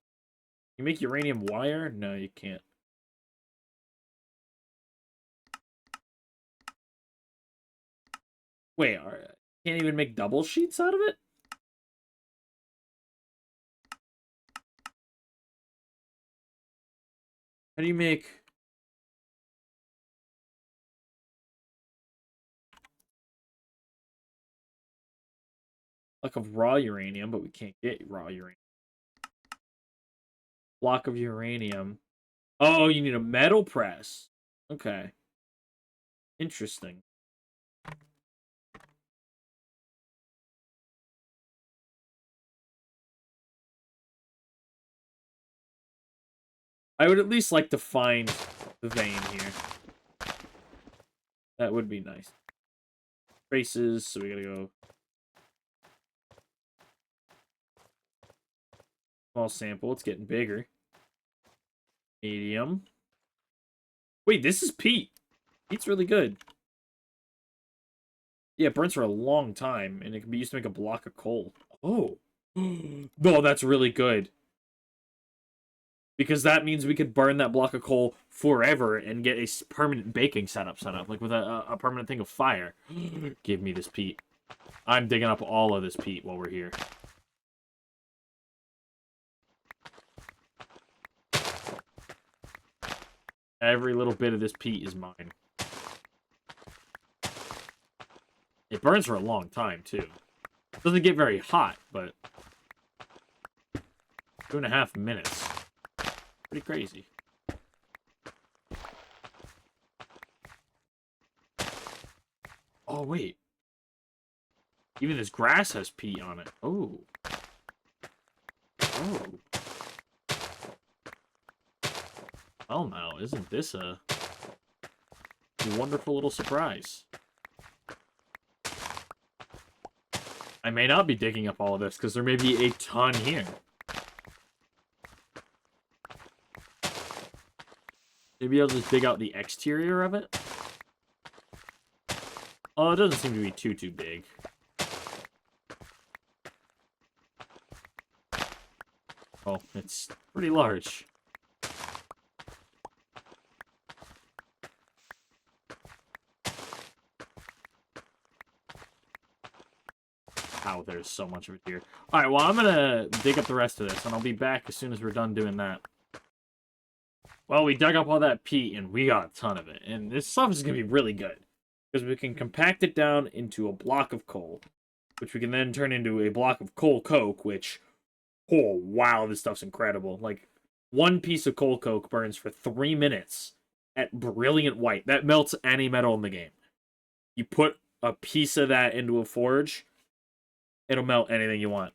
You make uranium wire? No, you can't. Wait, can't even make double sheets out of it? How do you make... Block of raw uranium, but we can't get raw uranium. Block of uranium. Oh, you need a metal press. Okay. Interesting. I would at least like to find the vein here. That would be nice. Traces, so we gotta go... Small sample, it's getting bigger. Medium. Wait, this is peat. Peat's really good. Yeah, it burns for a long time, and it can be used to make a block of coal. Oh. No, that's really good. Because that means we could burn that block of coal forever and get a permanent baking setup set up, like with a permanent thing of fire. Give me this peat. I'm digging up all of this peat while we're here. Every little bit of this peat is mine. It burns for a long time, too. It doesn't get very hot, but... 2.5 minutes. Pretty crazy. Oh, wait. Even this grass has peat on it. Oh. Oh. Well, now, isn't this a wonderful little surprise? I may not be digging up all of this, because there may be a ton here. Maybe I'll just dig out the exterior of it? Oh, it doesn't seem to be too big. Oh, it's pretty large. Wow, there's so much of it here. Alright, well, I'm gonna dig up the rest of this, and I'll be back as soon as we're done doing that. Well, we dug up all that peat, and we got a ton of it. And this stuff is going to be really good. Because we can compact it down into a block of coal. Which we can then turn into a block of coal coke, which... Oh, wow, this stuff's incredible. Like, one piece of coal coke burns for 3 minutes at brilliant white. That melts any metal in the game. You put a piece of that into a forge, it'll melt anything you want.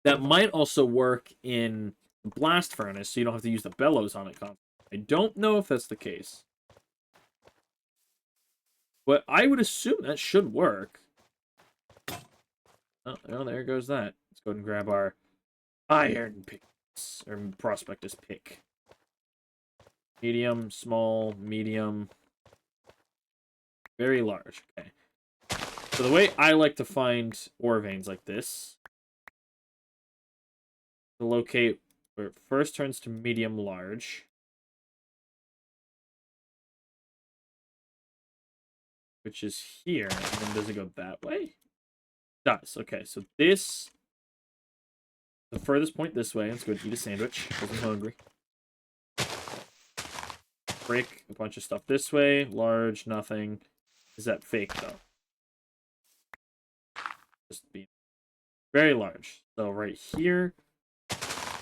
That might also work in blast furnace, so you don't have to use the bellows on it constantly. I don't know if that's the case. But I would assume that should work. Oh, there goes that. Let's go ahead and grab our iron picks, or prospectus pick. Medium, small, medium, very large. Okay. So the way I like to find ore veins like this, to locate where it first turns to medium large. Which is here, and then does it go that way? It does. Okay, so this, the furthest point this way. Let's go eat a sandwich, because I'm hungry. Break a bunch of stuff this way. Large, nothing. Is that fake, though? Just be very large. So right here.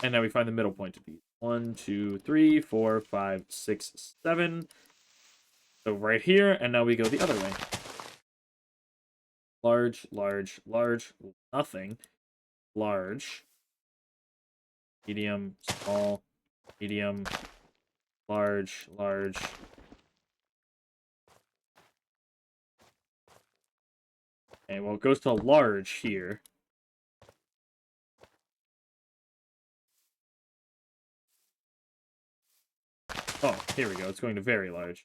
And now we find the middle point of these. 1, 2, 3, 4, 5, 6, 7. So right here, and now we go the other way. large, nothing, large, medium, small, medium, large. Okay, well, it goes to large here. Oh, here we go. It's going to very large.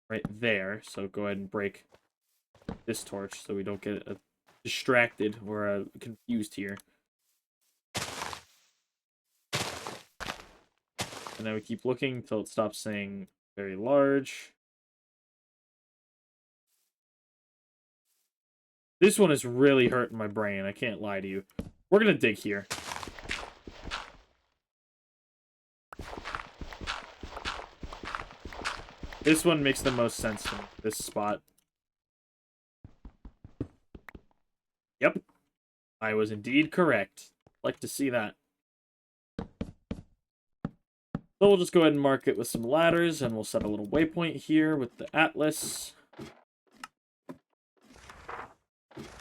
Right there. So go ahead and break this torch so we don't get distracted or confused here. And now we keep looking until it stops saying very large. This one is really hurting my brain. I can't lie to you. We're going to dig here. This one makes the most sense to me, this spot. Yep. I was indeed correct. Like to see that. So we'll just go ahead and mark it with some ladders, and we'll set a little waypoint here with the atlas.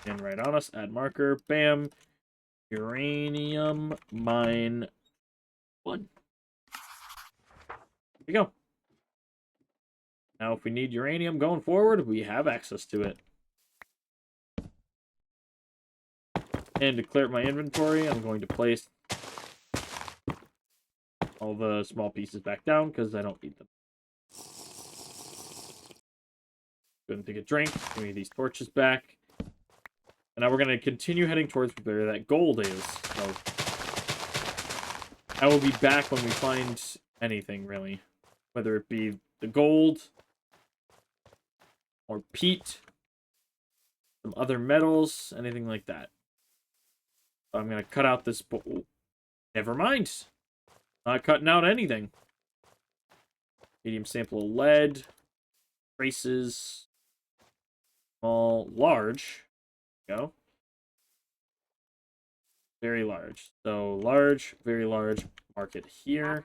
And right on us, add marker, bam. Uranium mine 1. Here we go. Now, if we need uranium going forward, we have access to it. And to clear my inventory, I'm going to place all the small pieces back down because I don't need them. Going to take a drink. Give me these torches back. And now we're going to continue heading towards where that gold is. So I will be back when we find anything, really. Whether it be the gold, or peat, some other metals, anything like that. I'm going to cut out this... Never mind. Not cutting out anything. Medium sample of lead. Traces. Small. Large. Go. Very large. So large, very large. Mark it here.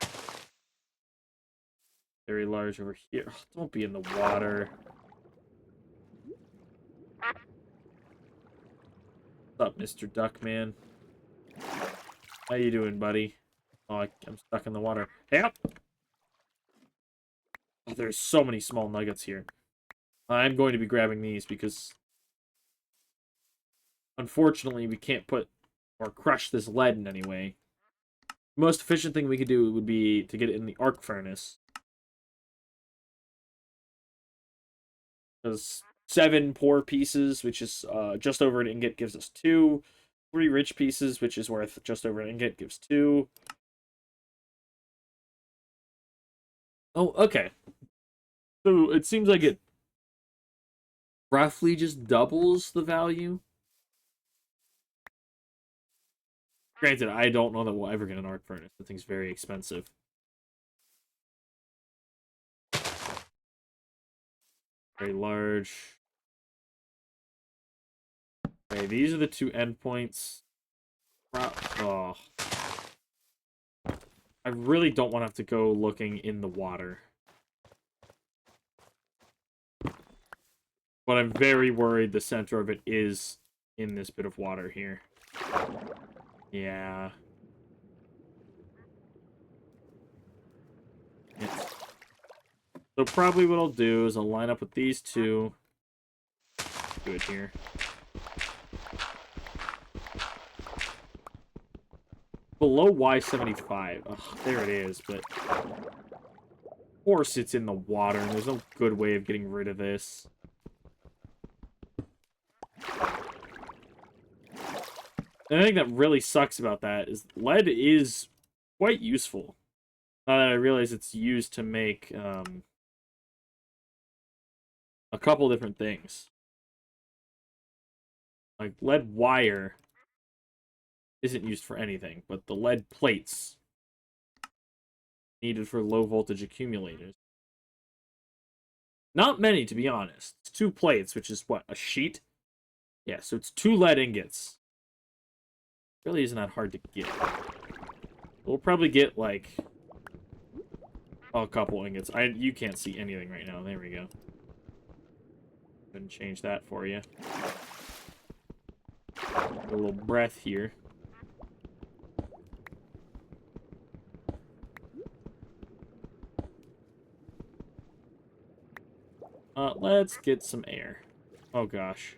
Very large over here. Don't be in the water. What's up, Mr. Duckman? How you doing, buddy? Oh, I'm stuck in the water. Help! Oh, there's so many small nuggets here. I'm going to be grabbing these because unfortunately we can't put or crush this lead in any way. The most efficient thing we could do would be to get it in the arc furnace. Because 7 poor pieces, which is just over an ingot, gives us 2. 3 rich pieces, which is worth just over an ingot, gives 2. Oh, okay. So it seems like it roughly just doubles the value. Granted, I don't know that we'll ever get an arc furnace. That thing's very expensive. Very large. Okay, these are the 2 endpoints. Oh. I really don't want to have to go looking in the water. But I'm very worried the center of it is in this bit of water here. Yeah. So probably what I'll do is I'll line up with these 2. Do it here. Below Y75. Ugh, there it is, but of course it's in the water, and there's no good way of getting rid of this. And I think that really sucks about that is lead is quite useful. Now that I realize it's used to make a couple different things. Like lead wire isn't used for anything, but the lead plates needed for low voltage accumulators. Not many, to be honest. It's 2 plates, which is what, a sheet? Yeah, so it's 2 lead ingots. Really isn't that hard to get. We'll probably get like a couple ingots. You can't see anything right now. There we go. And change that for you. A little breath here. Let's get some air. Oh gosh.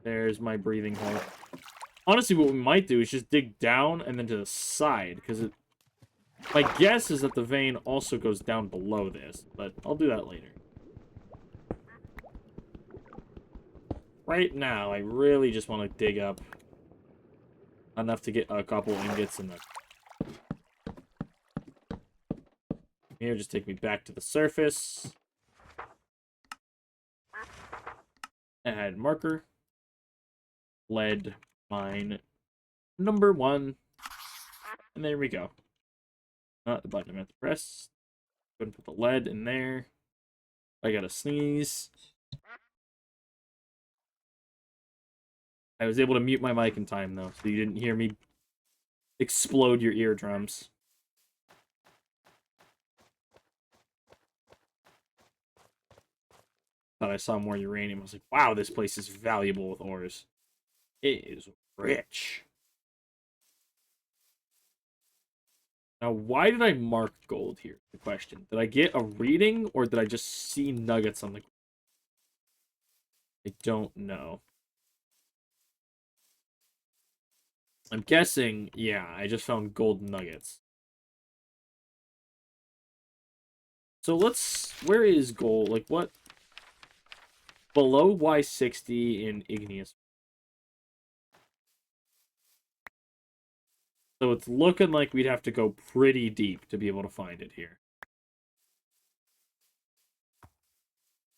There's my breathing hole. Honestly, what we might do is just dig down and then to the side, because it... My guess is that the vein also goes down below this, but I'll do that later. Right now, I really just want to dig up enough to get a couple ingots in the... Here, just take me back to the surface. Add marker. Lead mine number 1. And there we go. Not the button I meant to press. Go ahead and put the lead in there. I gotta sneeze. I was able to mute my mic in time, though, so you didn't hear me explode your eardrums. Thought I saw more uranium. I was like, wow, this place is valuable with ores. It is rich. Now, why did I mark gold here? The question. Did I get a reading, or did I just see nuggets on the... I don't know. I'm guessing, yeah, I just found gold nuggets. So let's... Where is gold? Like, what? Below Y60 in igneous. So it's looking like we'd have to go pretty deep to be able to find it here.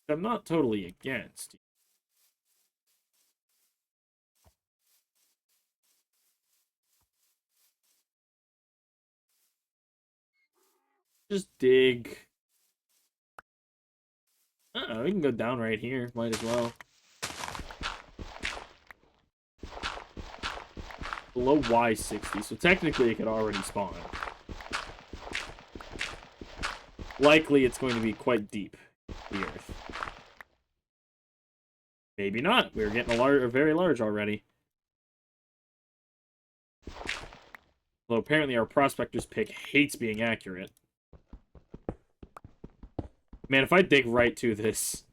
I'm not totally against. Just dig. Uh-oh, we can go down right here. Might as well. Below Y60, so technically it could already spawn. Likely it's going to be quite deep, the Earth. Maybe not. We're getting a very large already. Although apparently our prospector's pick hates being accurate. Man, if I dig right to this...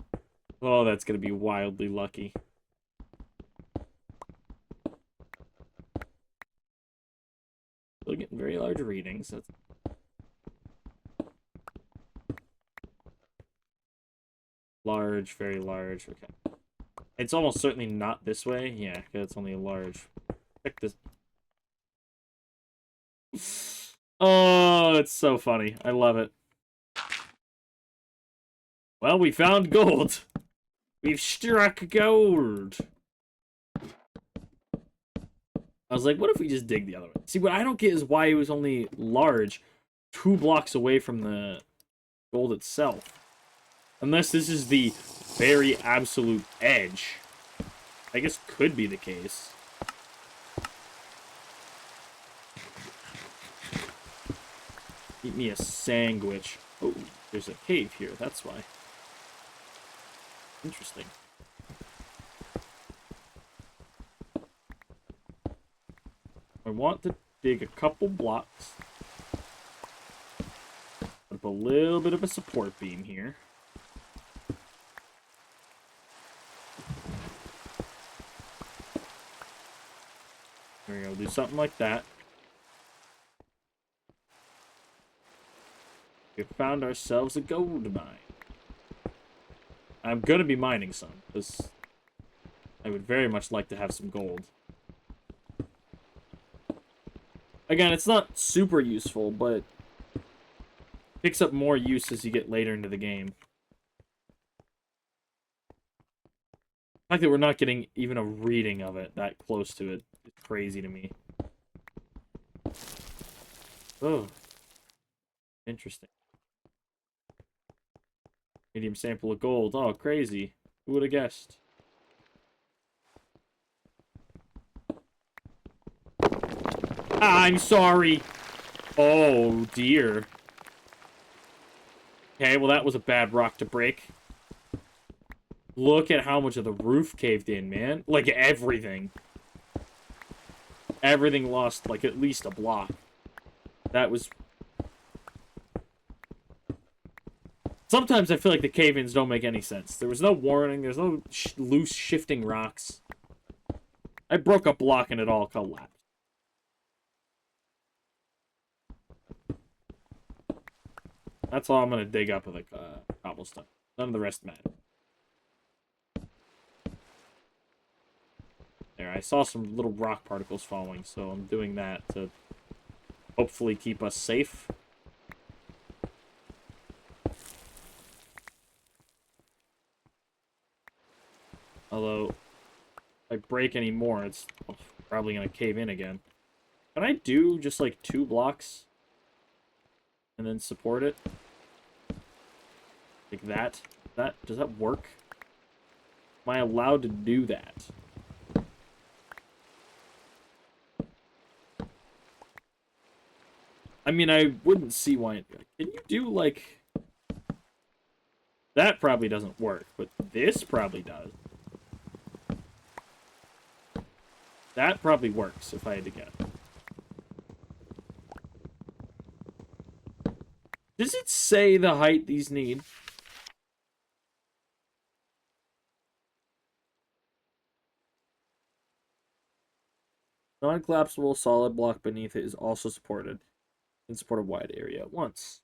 Oh, that's going to be wildly lucky. Still getting very large readings. That's... Large, very large. Okay. It's almost certainly not this way. Yeah, because it's only a large. Check this. Oh, it's so funny. I love it. Well, we found gold. We've struck gold. I was like, what if we just dig the other way? See, what I don't get is why it was only large 2 blocks away from the gold itself. Unless this is the very absolute edge. I guess could be the case. Eat me a sandwich. Oh, there's a cave here, that's why. Interesting. I want to dig a couple blocks. Put up a little bit of a support beam here. There we go, do something like that. We found ourselves a gold mine. I'm going to be mining some, because I would very much like to have some gold. Again, it's not super useful, but it picks up more use as you get later into the game. The fact that we're not getting even a reading of it that close to it is crazy to me. Oh. Interesting. Medium sample of gold. Oh, crazy. Who would have guessed? I'm sorry. Oh, dear. Okay, well, that was a bad rock to break. Look at how much of the roof caved in, man. Like, everything. Everything lost, like, at least a block. That was... Sometimes I feel like the cave-ins don't make any sense. There was no warning. There's no loose shifting rocks. I broke a block and it all collapsed. That's all I'm going to dig up with, like, cobblestone. None of the rest matter. There, I saw some little rock particles falling, so I'm doing that to hopefully keep us safe. Although, if I break any more, it's probably going to cave in again. Can I do just, like, 2 blocks? And then support it? Like that? Does that work? Am I allowed to do that? I mean, I wouldn't see why... Can you do, like... That probably doesn't work, but this probably does. That probably works, if I had to guess. Does it say the height these need? Non-collapsible solid block beneath it is also supported. And support a wide area at once.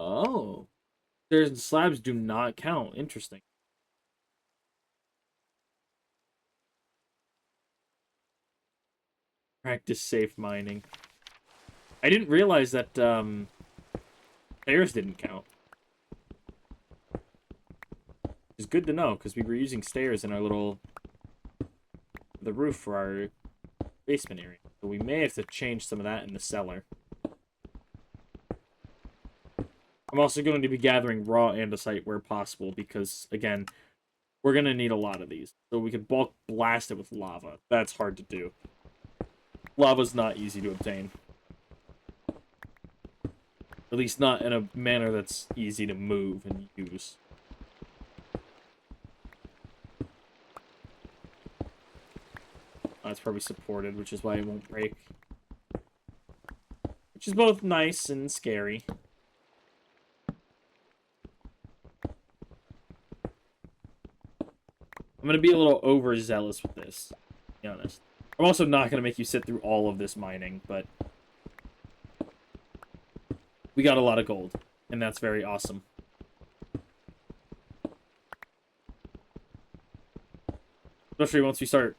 Oh. Stairs and slabs do not count. Interesting. Practice safe mining. I didn't realize that stairs didn't count. It's good to know, because we were using stairs in our little... the roof for our basement area. So we may have to change some of that in the cellar. I'm also going to be gathering raw andesite where possible, because, again, we're going to need a lot of these. So we could bulk blast it with lava. That's hard to do. Lava's not easy to obtain. At least not in a manner that's easy to move and use. That's probably supported, which is why it won't break. Which is both nice and scary. I'm going to be a little overzealous with this, to be honest. I'm also not going to make you sit through all of this mining, but... we got a lot of gold, and that's very awesome. Especially once we start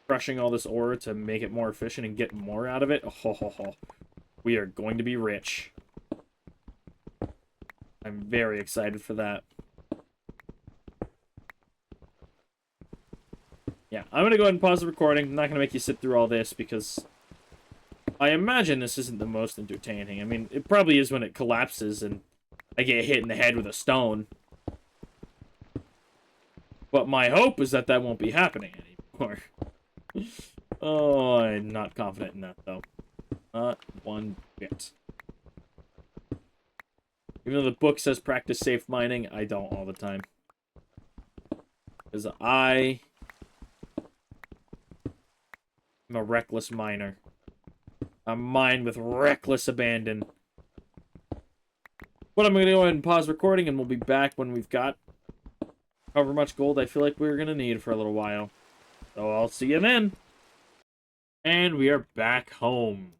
crushing all this ore to make it more efficient and get more out of it. Oh, we are going to be rich. I'm very excited for that. Yeah, I'm going to go ahead and pause the recording. I'm not going to make you sit through all this because I imagine this isn't the most entertaining. I mean, it probably is when it collapses and I get hit in the head with a stone. But my hope is that that won't be happening anymore. Oh, I'm not confident in that, though. Not one bit. Even though the book says practice safe mining, I don't all the time. Because I'm a reckless miner. I mine with reckless abandon. But I'm going to go ahead and pause recording, and we'll be back when we've got however much gold I feel like we're going to need for a little while. So I'll see you then. And we are back home.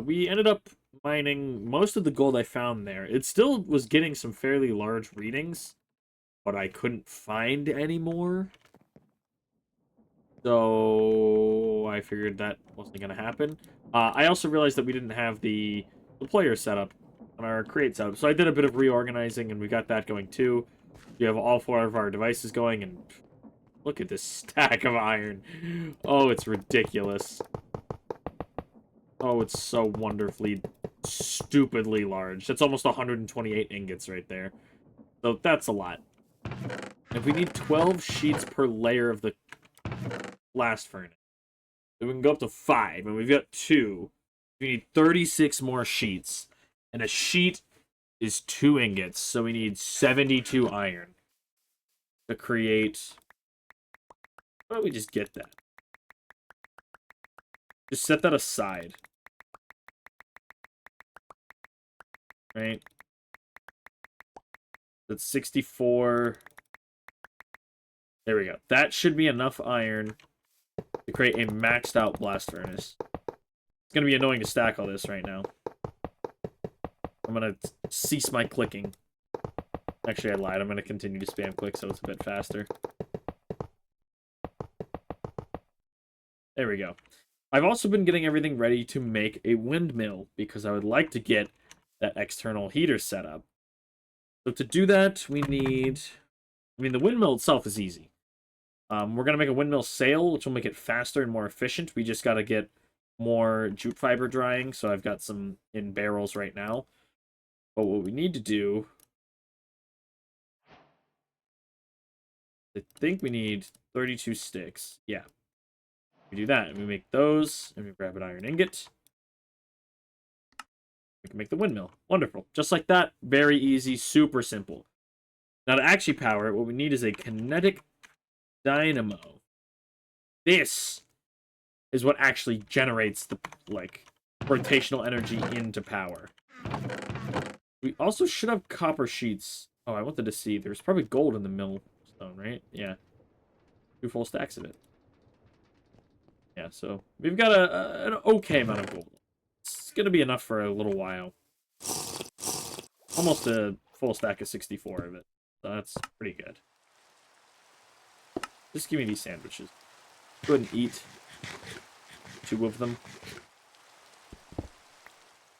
We ended up mining most of the gold I found there. It still was getting some fairly large readings, but I couldn't find any more. So I figured that wasn't going to happen. I also realized that we didn't have the player setup on our Create setup. So I did a bit of reorganizing, and we got that going too. We have all 4 of our devices going, and Look at this stack of iron. Oh, it's ridiculous. Oh, it's so wonderfully, stupidly large. That's almost 128 ingots right there. So that's a lot. If we need 12 sheets per layer of the blast furnace, then we can go up to 5, and we've got 2. We need 36 more sheets, and a sheet is 2 ingots, so we need 72 iron to create. Why don't we just get that? Just set that aside. Right? That's 64. There we go. That should be enough iron to create a maxed out blast furnace. It's going to be annoying to stack all this right now. I'm going to cease my clicking. Actually, I lied. I'm going to continue to spam click so it's a bit faster. There we go. I've also been getting everything ready to make a windmill because I would like to get that external heater set up. So to do that, we need... I mean, the windmill itself is easy. We're going to make a windmill sail, which will make it faster and more efficient. We just got to get more jute fiber drying, so I've got some in barrels right now. But what we need to do... I think we need 32 sticks. Yeah. We do that, and we make those, and we grab an iron ingot. We can make the windmill. Wonderful. Just like that. Very easy. Super simple. Now to actually power it, what we need is a kinetic dynamo. This is what actually generates the, like, rotational energy into power. We also should have copper sheets. Oh, I wanted to see. There's probably gold in the mill stone, right? Yeah. 2 full stacks of it. Yeah, so we've got an okay amount of gold. It's going to be enough for a little while. Almost a full stack of 64 of it. So that's pretty good. Just give me these sandwiches. Go ahead and eat 2 of them.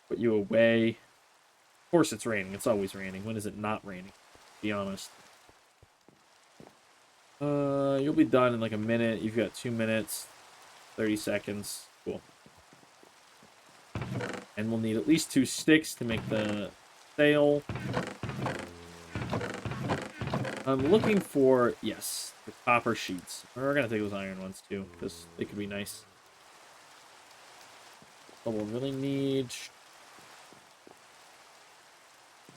Put you away. Of course it's raining. It's always raining. When is it not raining? To be honest. You'll be done in like a minute. You've got 2 minutes. 30 seconds. Cool. And we'll need at least 2 sticks to make the sail. I'm looking for, yes, the copper sheets. We're going to take those iron ones too, because they could be nice. But we'll really need...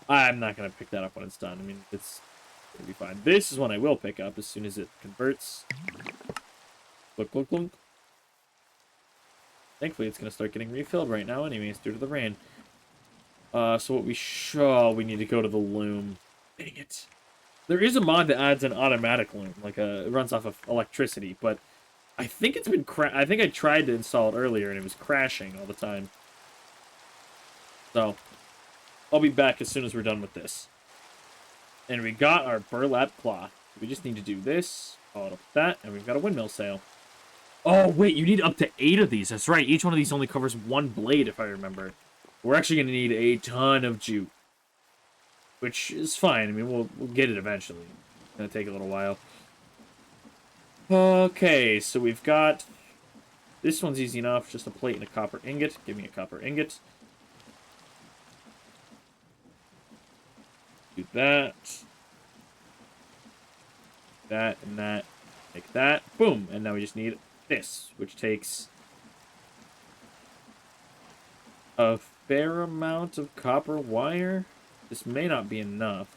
I'm not going to pick that up when it's done. I mean, it's going to be fine. This is one I will pick up as soon as it converts. Look, look, look. Thankfully, it's going to start getting refilled right now anyways, due to the rain. So what we need to go to the loom. Dang it. There is a mod that adds an automatic loom, like it runs off of electricity, but I think it's been I think I tried to install it earlier and it was crashing all the time. So, I'll be back as soon as we're done with this. And we got our burlap cloth. We just need to do this, follow it up with that, and we've got a windmill sail. Oh, wait, you need up to 8 of these. That's right. Each one of these only covers 1 blade, if I remember. We're actually going to need a ton of jute. Which is fine. I mean, we'll get it eventually. It's going to take a little while. Okay, so we've got... This one's easy enough. Just a plate and a copper ingot. Give me a copper ingot. Do that. That and that. Make that. Boom. And now we just need this, which takes a fair amount of copper wire. This may not be enough.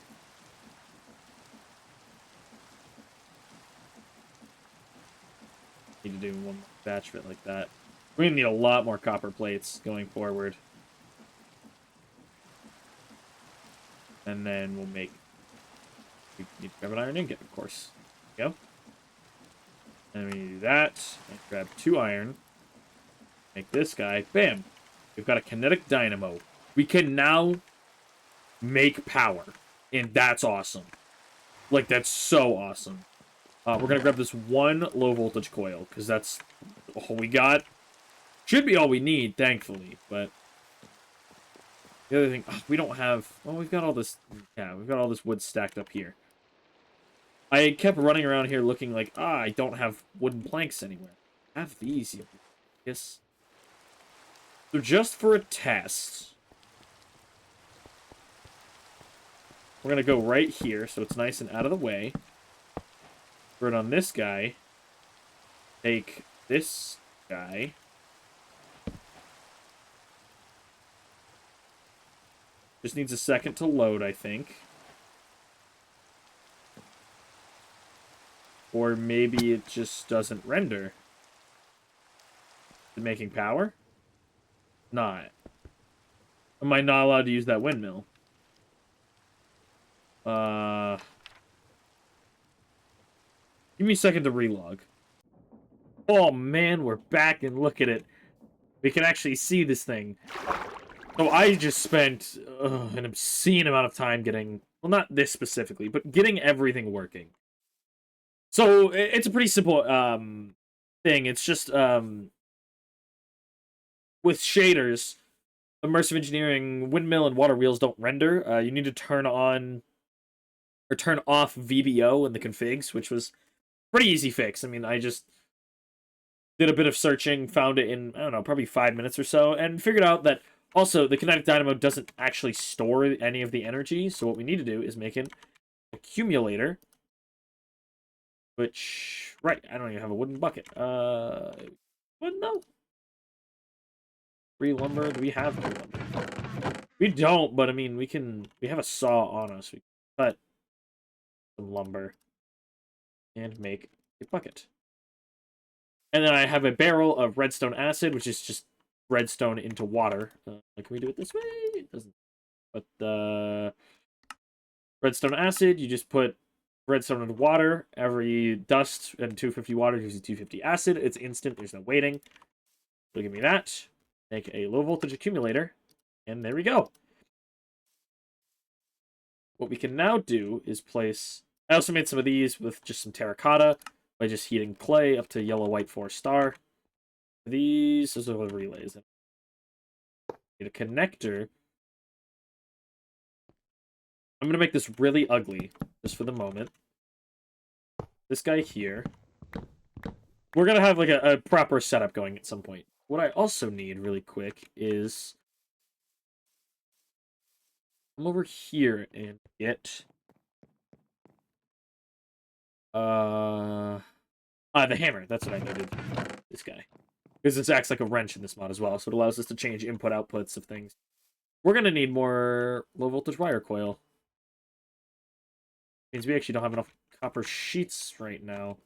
Need to do one more batch of it like that. We're gonna need a lot more copper plates going forward. And then we'll make... We need to grab an iron ingot, of course. There we go. And we do that. And grab 2 iron. Make this guy. Bam! We've got a kinetic dynamo. We can now make power. And that's awesome. Like, that's so awesome. We're going to grab this 1 low voltage coil. Because that's all we got. Should be all we need, thankfully. But the other thing... we don't have... Well, we've got all this... Yeah, we've got all this wood stacked up here. I kept running around here looking like, I don't have wooden planks anywhere. I have these, yes. So just for a test, we're going to go right here so it's nice and out of the way. Put it on this guy. Take this guy. Just needs a second to load, I think. Or maybe it just doesn't render. Is it making power? Not. Am I not allowed to use that windmill? Give me a second to relog. Oh man, we're back and look at it. We can actually see this thing. So I just spent an obscene amount of time getting, well, not this specifically, but getting everything working. So it's a pretty simple thing. It's just with shaders, Immersive Engineering, windmill and water wheels don't render. You need to turn on or turn off VBO in the configs, which was pretty easy fix. I mean, I just did a bit of searching, found it in, I don't know, probably 5 minutes or so, and figured out that also the kinetic dynamo doesn't actually store any of the energy. So what we need to do is make an accumulator. Which, right, I don't even have a wooden bucket. What? No. Free lumber? Do we have free lumber? We don't, but I mean, we have a saw on us. We can cut some lumber and make a bucket. And then I have a barrel of redstone acid, which is just redstone into water. Can we do it this way? It doesn't. But the redstone acid, you just put redstone into water. Every dust and 250 water gives you 250 acid. It's instant. There's no waiting. So give me that. Make a low voltage accumulator. And there we go. What we can now do is place... I also made some of these with just some terracotta by just heating clay up to yellow, white, 4-star. These are the relays. Need a connector. I'm going to make this really ugly, just for the moment. This guy here. We're going to have like a proper setup going at some point. What I also need really quick is... come over here and get... the hammer. That's what I needed. This guy. Because this acts like a wrench in this mod as well, so it allows us to change input outputs of things. We're going to need more low voltage wire coil. Means we actually don't have enough copper sheets right now.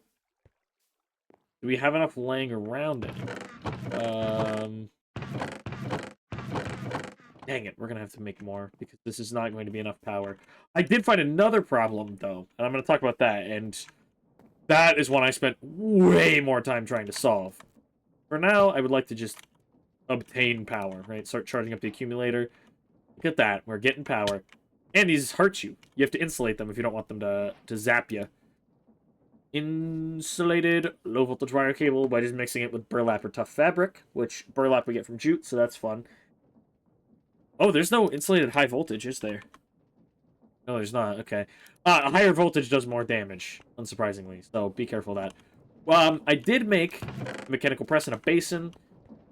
Do we have enough laying around anymore? Dang it, we're going to have to make more, because this is not going to be enough power. I did find another problem, though, and I'm going to talk about that, and that is one I spent way more time trying to solve. For now, I would like to just obtain power, right? Start charging up the accumulator. Look at that, we're getting power. And these hurt you. You have to insulate them if you don't want them to zap you. Insulated low voltage wire cable by just mixing it with burlap or tough fabric, which burlap we get from jute, so that's fun. Oh, there's no insulated high voltage, is there? No, there's not. Okay. A higher voltage does more damage, unsurprisingly, so be careful of that. I did make a mechanical press in a basin,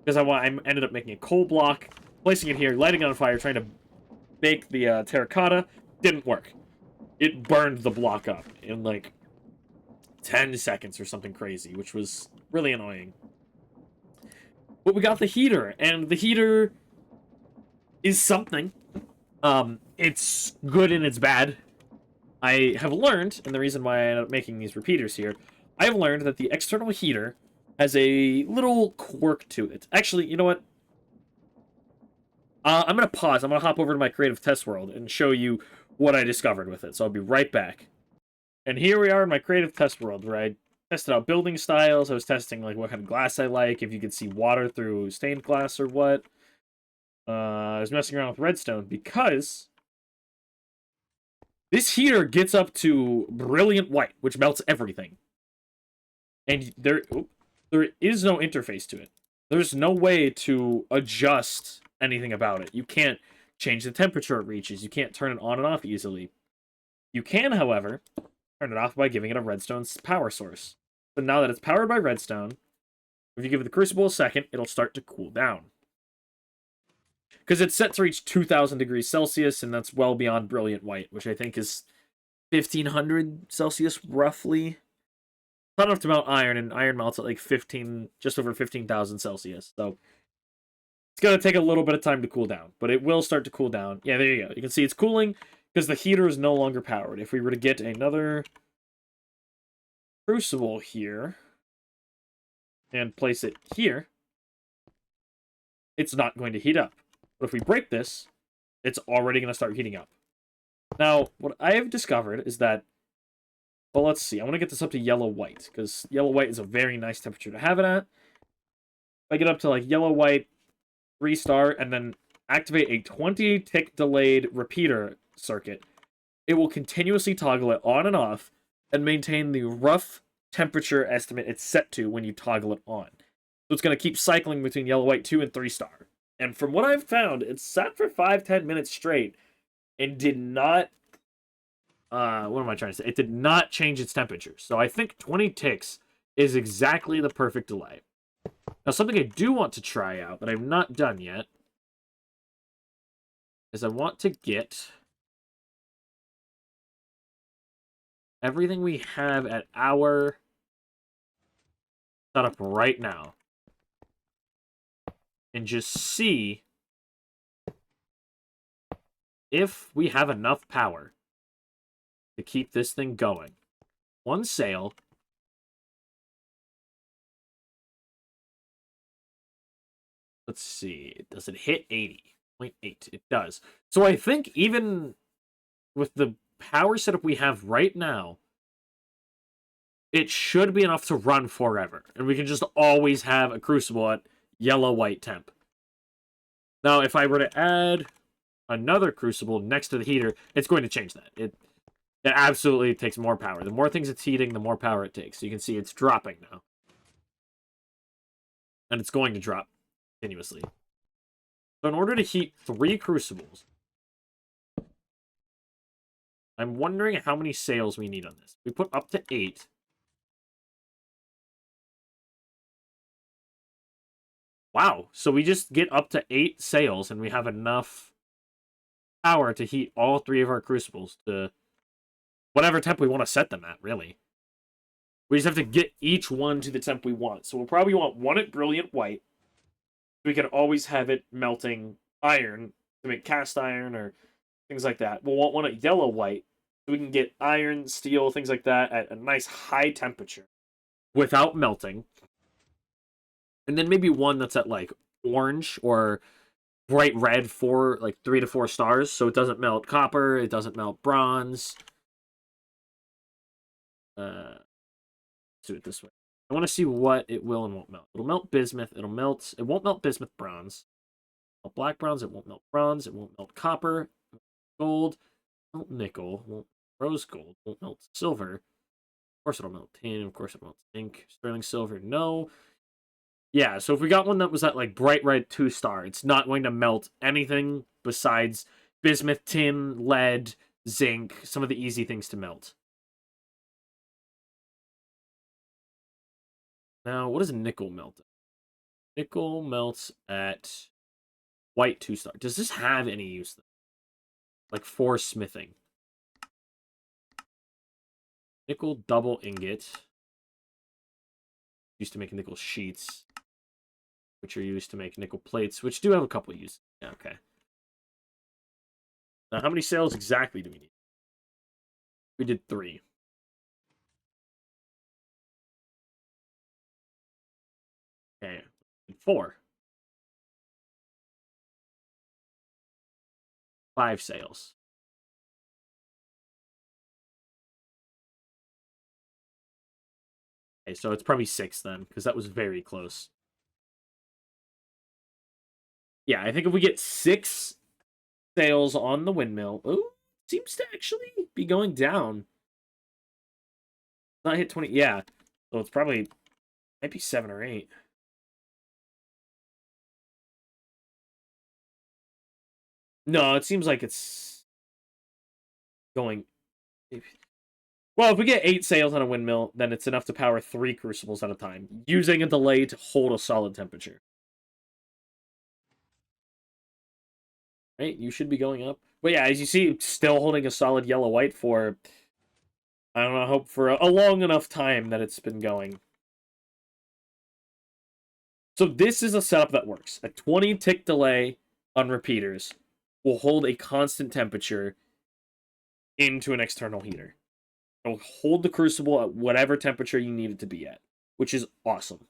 because I ended up making a coal block, placing it here, lighting it on fire, trying to bake the terracotta. Didn't work. It burned the block up in, like, 10 seconds or something crazy, which was really annoying. But we got the heater, and the heater is something. It's good and it's bad. I have learned, and the reason why I ended up making these repeaters here, I have learned that the external heater has a little quirk to it. Actually, you know what? I'm going to pause. I'm going to hop over to my creative test world and show you what I discovered with it. So I'll be right back. And here we are in my creative test world, where I tested out building styles. I was testing like what kind of glass I like, if you could see water through stained glass or what. I was messing around with redstone because this heater gets up to brilliant white, which melts everything. And there is no interface to it. There's no way to adjust anything about it. You can't change the temperature it reaches. You can't turn it on and off easily. You can, however, turn it off by giving it a redstone power source. So now that it's powered by redstone, if you give the crucible a second, it'll start to cool down. Because it's set to reach 2,000 degrees Celsius, and that's well beyond brilliant white, which I think is 1,500 Celsius, roughly. Not enough to melt iron, and iron melts at like 15, just over 15,000 Celsius. So it's going to take a little bit of time to cool down, but it will start to cool down. Yeah, there you go. You can see it's cooling because the heater is no longer powered. If we were to get another crucible here and place it here, it's not going to heat up. But if we break this, it's already going to start heating up. Now, what I have discovered is that, well, let's see. I want to get this up to yellow-white, because yellow-white is a very nice temperature to have it at. If I get up to, like, yellow-white, 3-star, and then activate a 20-tick delayed repeater circuit, it will continuously toggle it on and off and maintain the rough temperature estimate it's set to when you toggle it on. So it's going to keep cycling between yellow-white 2 and 3-star. And from what I've found, it sat for 5-10 minutes straight and did not, what am I trying to say? It did not change its temperature. So I think 20 ticks is exactly the perfect delay. Now, something I do want to try out that I've not done yet is I want to get everything we have at our setup right now and just see if we have enough power to keep this thing going. One sail. Let's see. Does it hit 80.8? It does. So I think even with the power setup we have right now, it should be enough to run forever. And we can just always have a crucible at yellow-white temp. Now, if I were to add another crucible next to the heater, it's going to change that. It absolutely takes more power. The more things it's heating, the more power it takes. So you can see it's dropping now. And it's going to drop continuously. So in order to heat 3 crucibles, I'm wondering how many sails we need on this. We put up to 8. Wow, so we just get up to 8 sails and we have enough power to heat all 3 of our crucibles to whatever temp we want to set them at, really. We just have to get each one to the temp we want. So we'll probably want one at brilliant white. We can always have it melting iron to make cast iron or things like that. We'll want one at yellow white so we can get iron, steel, things like that at a nice high temperature without melting. And then maybe one that's at like orange or bright red for like 3 to 4 stars, so it doesn't melt copper, it doesn't melt bronze. Let's do it this way. I want to see what it will and won't melt. It'll melt bismuth. It won't melt bismuth bronze. It'll melt black bronze. It won't melt bronze. It won't melt copper. Gold. It won't nickel. It won't rose gold. It won't melt silver. Of course it'll melt tin. Of course it won't zinc. Sterling silver. No. Yeah, so if we got one that was at like bright red 2-star, it's not going to melt anything besides bismuth, tin, lead, zinc, some of the easy things to melt. Now, what does nickel melt at? Nickel melts at white 2-star. Does this have any use, though? Like for smithing. Nickel double ingot. Used to make nickel sheets, which are used to make nickel plates, which do have a couple uses. Yeah, okay. Now, how many sails exactly do we need? We did 3. Okay, 4. 5 sails. Okay, so it's probably 6 then, because that was very close. Yeah, I think if we get 6 sails on the windmill, oh, seems to actually be going down. Not hit 20, yeah. So it's probably, might be 7 or 8. No, it seems like it's going. Well, if we get 8 sails on a windmill, then it's enough to power 3 crucibles at a time, using a delay to hold a solid temperature. Right, you should be going up. But yeah, as you see, still holding a solid yellow-white for, I don't know, I hope for a long enough time that it's been going. So this is a setup that works. A 20-tick delay on repeaters will hold a constant temperature into an external heater. It'll hold the crucible at whatever temperature you need it to be at, which is awesome.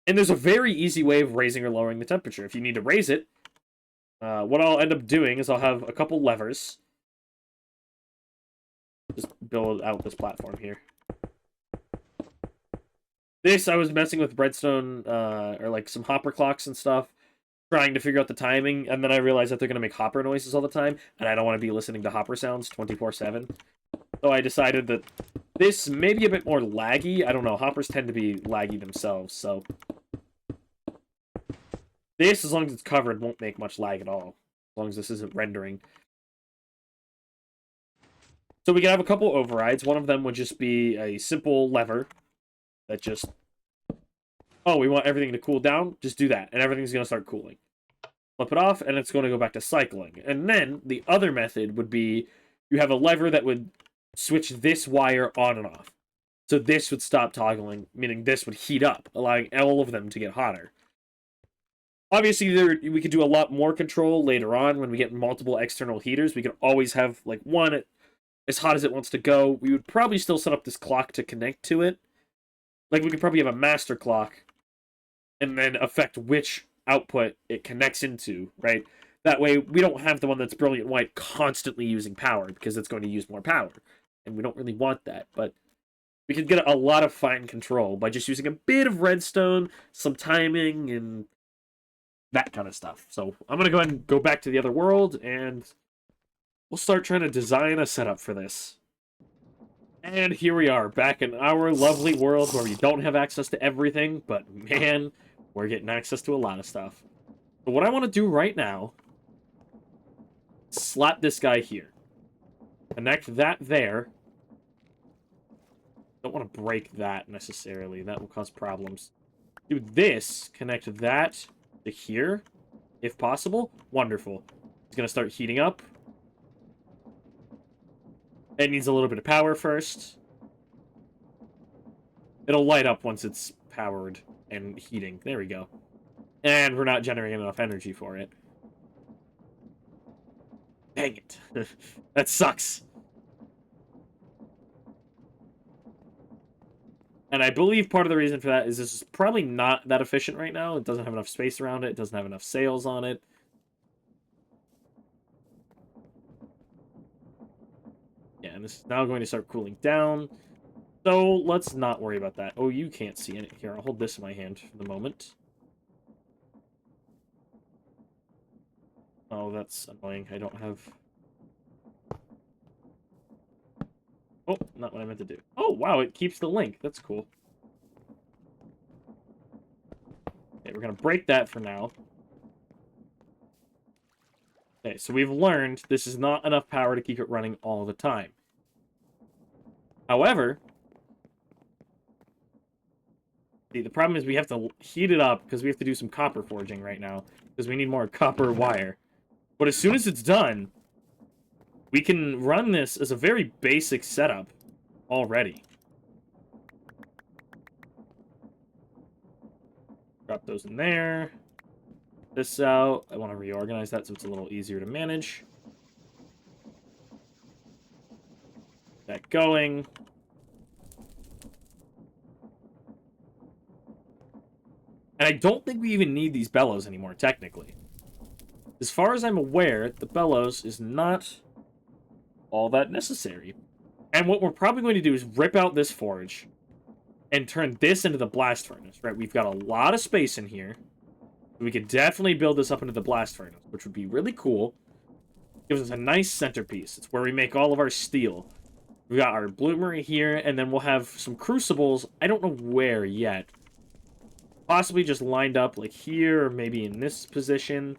And there's a very easy way of raising or lowering the temperature. If you need to raise it, what I'll end up doing is I'll have a couple levers. Just build out this platform here. This, I was messing with redstone, or like some hopper clocks and stuff, trying to figure out the timing, and then I realized that they're going to make hopper noises all the time, and I don't want to be listening to hopper sounds 24/7. So I decided that this may be a bit more laggy. I don't know, hoppers tend to be laggy themselves, so this, as long as it's covered, won't make much lag at all, as long as this isn't rendering. So we can have a couple overrides. One of them would just be a simple lever that just, oh, we want everything to cool down, just do that, and everything's going to start cooling. Flip it off, and it's going to go back to cycling. And then the other method would be you have a lever that would switch this wire on and off. So this would stop toggling, meaning this would heat up, allowing all of them to get hotter. Obviously, we could do a lot more control later on when we get multiple external heaters. We could always have like one as hot as it wants to go. We would probably still set up this clock to connect to it. Like, we could probably have a master clock and then affect which output it connects into, right? That way, we don't have the one that's brilliant white constantly using power, because it's going to use more power. And we don't really want that, but we could get a lot of fine control by just using a bit of redstone, some timing, and that kind of stuff. So I'm going to go ahead and go back to the other world, and we'll start trying to design a setup for this. And here we are, back in our lovely world where we don't have access to everything, but man, we're getting access to a lot of stuff. So what I want to do right now, slap this guy here. Connect that there. Don't want to break that necessarily. That will cause problems. Do this, connect that to here, if possible. Wonderful. It's going to start heating up. It needs a little bit of power first. It'll light up once it's powered and heating. There we go. And we're not generating enough energy for it. Dang it. That sucks. And I believe part of the reason for that is this is probably not that efficient right now. It doesn't have enough space around it. It doesn't have enough sails on it. Yeah, and this is now going to start cooling down. So let's not worry about that. Oh, you can't see it. Here, I'll hold this in my hand for the moment. Oh, that's annoying. I don't have... Oh, not what I meant to do. Oh, wow, it keeps the link. That's cool. Okay, we're going to break that for now. Okay, so we've learned this is not enough power to keep it running all the time. However, see, the problem is we have to heat it up because we have to do some copper forging right now because we need more copper wire. But as soon as it's done, we can run this as a very basic setup already. Drop those in there. This out. I want to reorganize that so it's a little easier to manage. That going. And I don't think we even need these bellows anymore, technically. As far as I'm aware, the bellows is not all that necessary. And what we're probably going to do is rip out this forge and turn this into the blast furnace, right? We've got a lot of space in here. We could definitely build this up into the blast furnace, which would be really cool. Gives us a nice centerpiece. It's where we make all of our steel. We've got our bloomery here, and then we'll have some crucibles. I don't know where yet. Possibly just lined up like here, or maybe in this position.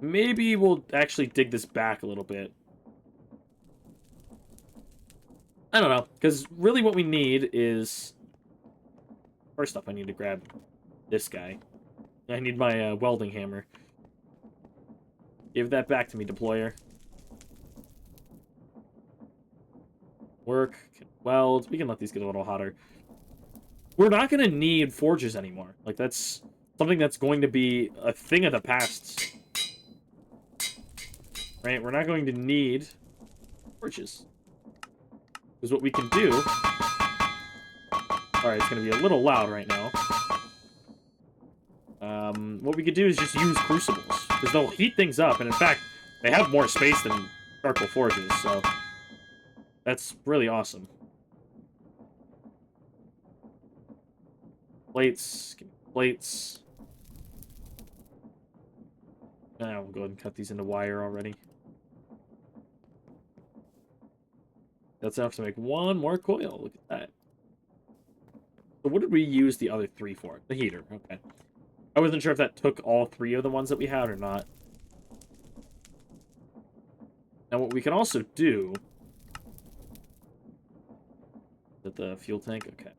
Maybe we'll actually dig this back a little bit. I don't know, because really what we need is... First off, I need to grab this guy. I need my welding hammer. Give that back to me, deployer. Work, weld. We can let these get a little hotter. We're not going to need forges anymore. Like, that's something that's going to be a thing of the past. Right? We're not going to need forges. Because what we can do... Alright, it's going to be a little loud right now. What we could do is just use crucibles. Because they'll heat things up. And in fact, they have more space than charcoal forges. So that's really awesome. Plates. Plates. Now we'll go ahead and cut these into wire already. That's enough to make one more coil. Look at that. So what did we use the other 3 for? The heater. Okay. I wasn't sure if that took all 3 of the ones that we had or not. Now what we can also do... Is that the fuel tank? Okay.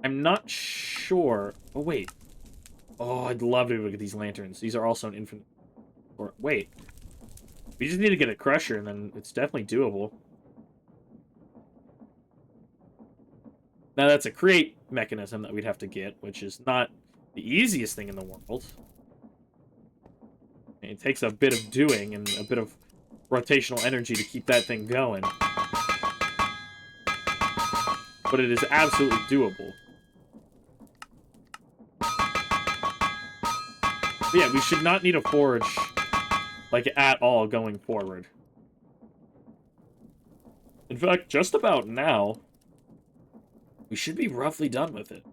I'm not sure... Oh, wait. Oh, I'd love to look at these lanterns. These are also an infinite... Or, wait. We just need to get a crusher, and then it's definitely doable. Now, that's a create mechanism that we'd have to get, which is not the easiest thing in the world. It takes a bit of doing and a bit of rotational energy to keep that thing going. But it is absolutely doable. But yeah, we should not need a forge, like, at all going forward. In fact, just about now, we should be roughly done with it.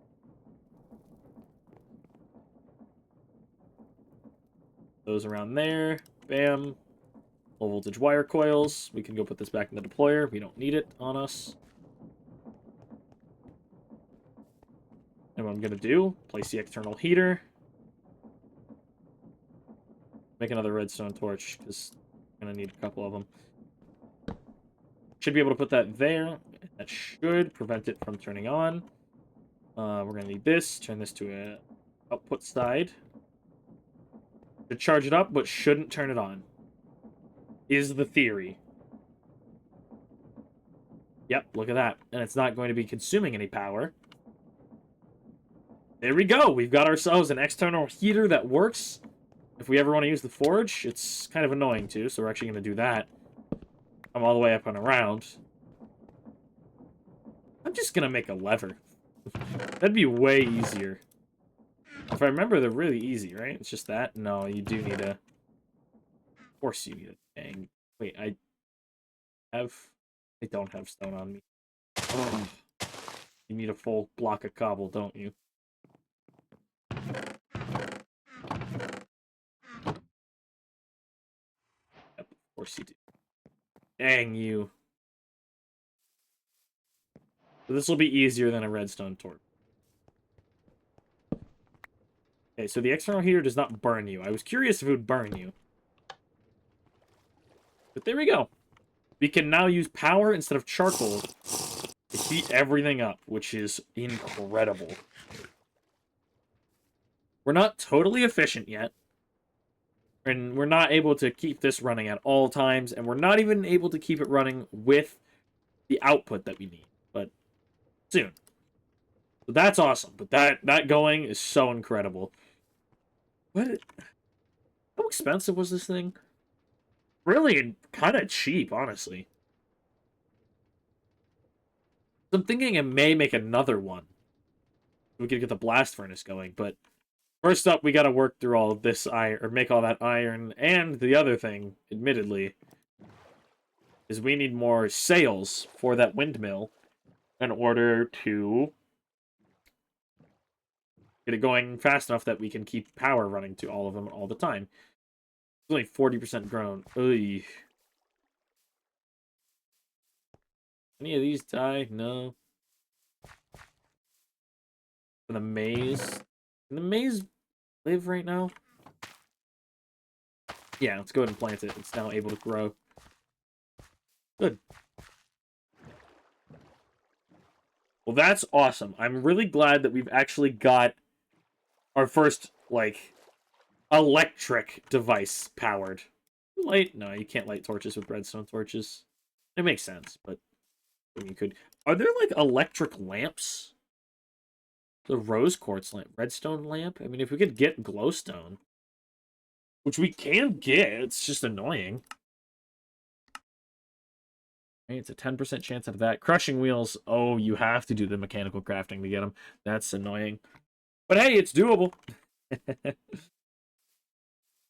Those around there. Bam. Low voltage wire coils. We can go put this back in the deployer. We don't need it on us. And what I'm going to do, place the external heater. Make another redstone torch, because I'm going to need a couple of them. Should be able to put that there. That should prevent it from turning on. We're going to need this. Turn this to a output side. To charge it up, but shouldn't turn it on. Is the theory. Yep, look at that. And it's not going to be consuming any power. There we go. We've got ourselves an external heater that works. If we ever want to use the forge, it's kind of annoying too, so we're actually going to do that. I'm all the way up and around. I'm just going to make a lever. That'd be way easier. If I remember, they're really easy, right? It's just that? No, you do need a... Of course you need a thing. Wait, I don't have stone on me. Oh. You need a full block of cobble, don't you? Yep, of course you do. Dang you. So this will be easier than a redstone torch. Okay, so the external heater does not burn you. I was curious if it would burn you. But there we go. We can now use power instead of charcoal to heat everything up, which is incredible. We're not totally efficient yet. And we're not able to keep this running at all times, and we're not even able to keep it running with the output that we need. But soon. So that's awesome. But that going is so incredible. What? How expensive was this thing? Really kind of cheap, honestly. So I'm thinking I may make another one. We could get the blast furnace going, but first up, we got to work through all of this iron, or make all that iron, and the other thing, admittedly, is we need more sails for that windmill in order to get it going fast enough that we can keep power running to all of them all the time. It's only 40% grown. Ugh. Any of these die? No. For the maze. Can the maze live right now? Yeah, let's go ahead and plant it. It's now able to grow. Good. Well, that's awesome. I'm really glad that we've actually got our first, like, electric device powered. Light? No, you can't light torches with redstone torches. It makes sense, but you could. Are there, like, electric lamps? The rose quartz lamp, redstone lamp? I mean, if we could get glowstone, which we can get, it's just annoying. Hey, it's a 10% chance of that. Crushing wheels, oh, you have to do the mechanical crafting to get them. That's annoying. But hey, it's doable.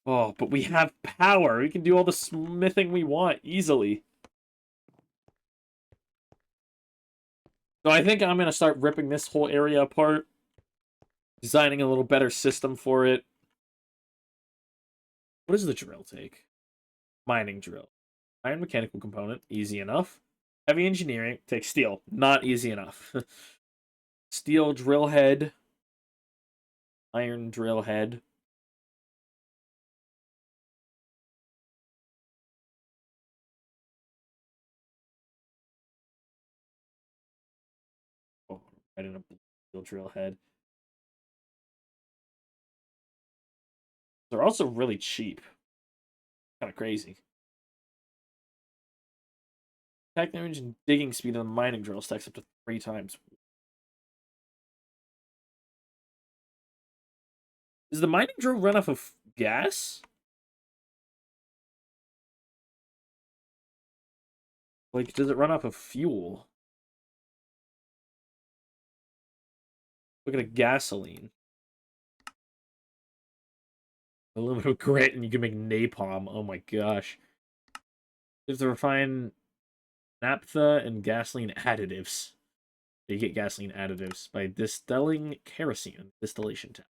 Oh, but we have power. We can do all the smithing we want easily. So I think I'm going to start ripping this whole area apart. Designing a little better system for it. What does the drill take? Mining drill. Iron mechanical component, easy enough. Heavy engineering, takes steel, not easy enough. Steel drill head. Iron drill head. Oh, I didn't have steel drill head. They're also really cheap. Kind of crazy. Attack damage and digging speed of the mining drill stacks up to 3 times. Does the mining drill run off of gas? Like, does it run off of fuel? Look at a gasoline. Aluminum grit, and you can make napalm. Oh my gosh. There's the refine naphtha and gasoline additives. You get gasoline additives by distilling kerosene, distillation tap,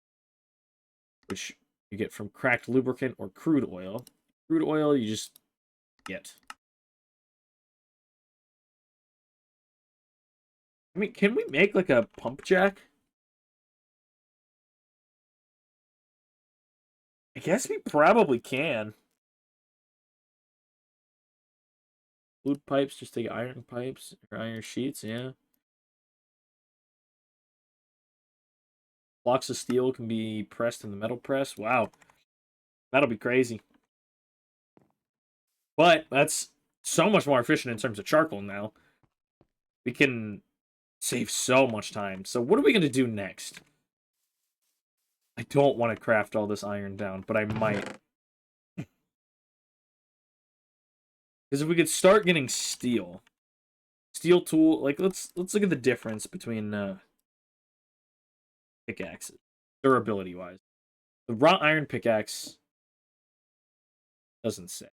which you get from cracked lubricant or crude oil. Crude oil you just get. I mean, can we make like a pump jack? I guess we probably can. Fluid pipes, just take iron pipes or iron sheets, yeah. Blocks of steel can be pressed in the metal press. Wow. That'll be crazy. But that's so much more efficient in terms of charcoal now. We can save so much time. So what are we going to do next? I don't want to craft all this iron down, but I might. Because if we could start getting steel. Steel tool, like let's look at the difference between pickaxes, durability wise. The wrought iron pickaxe doesn't say.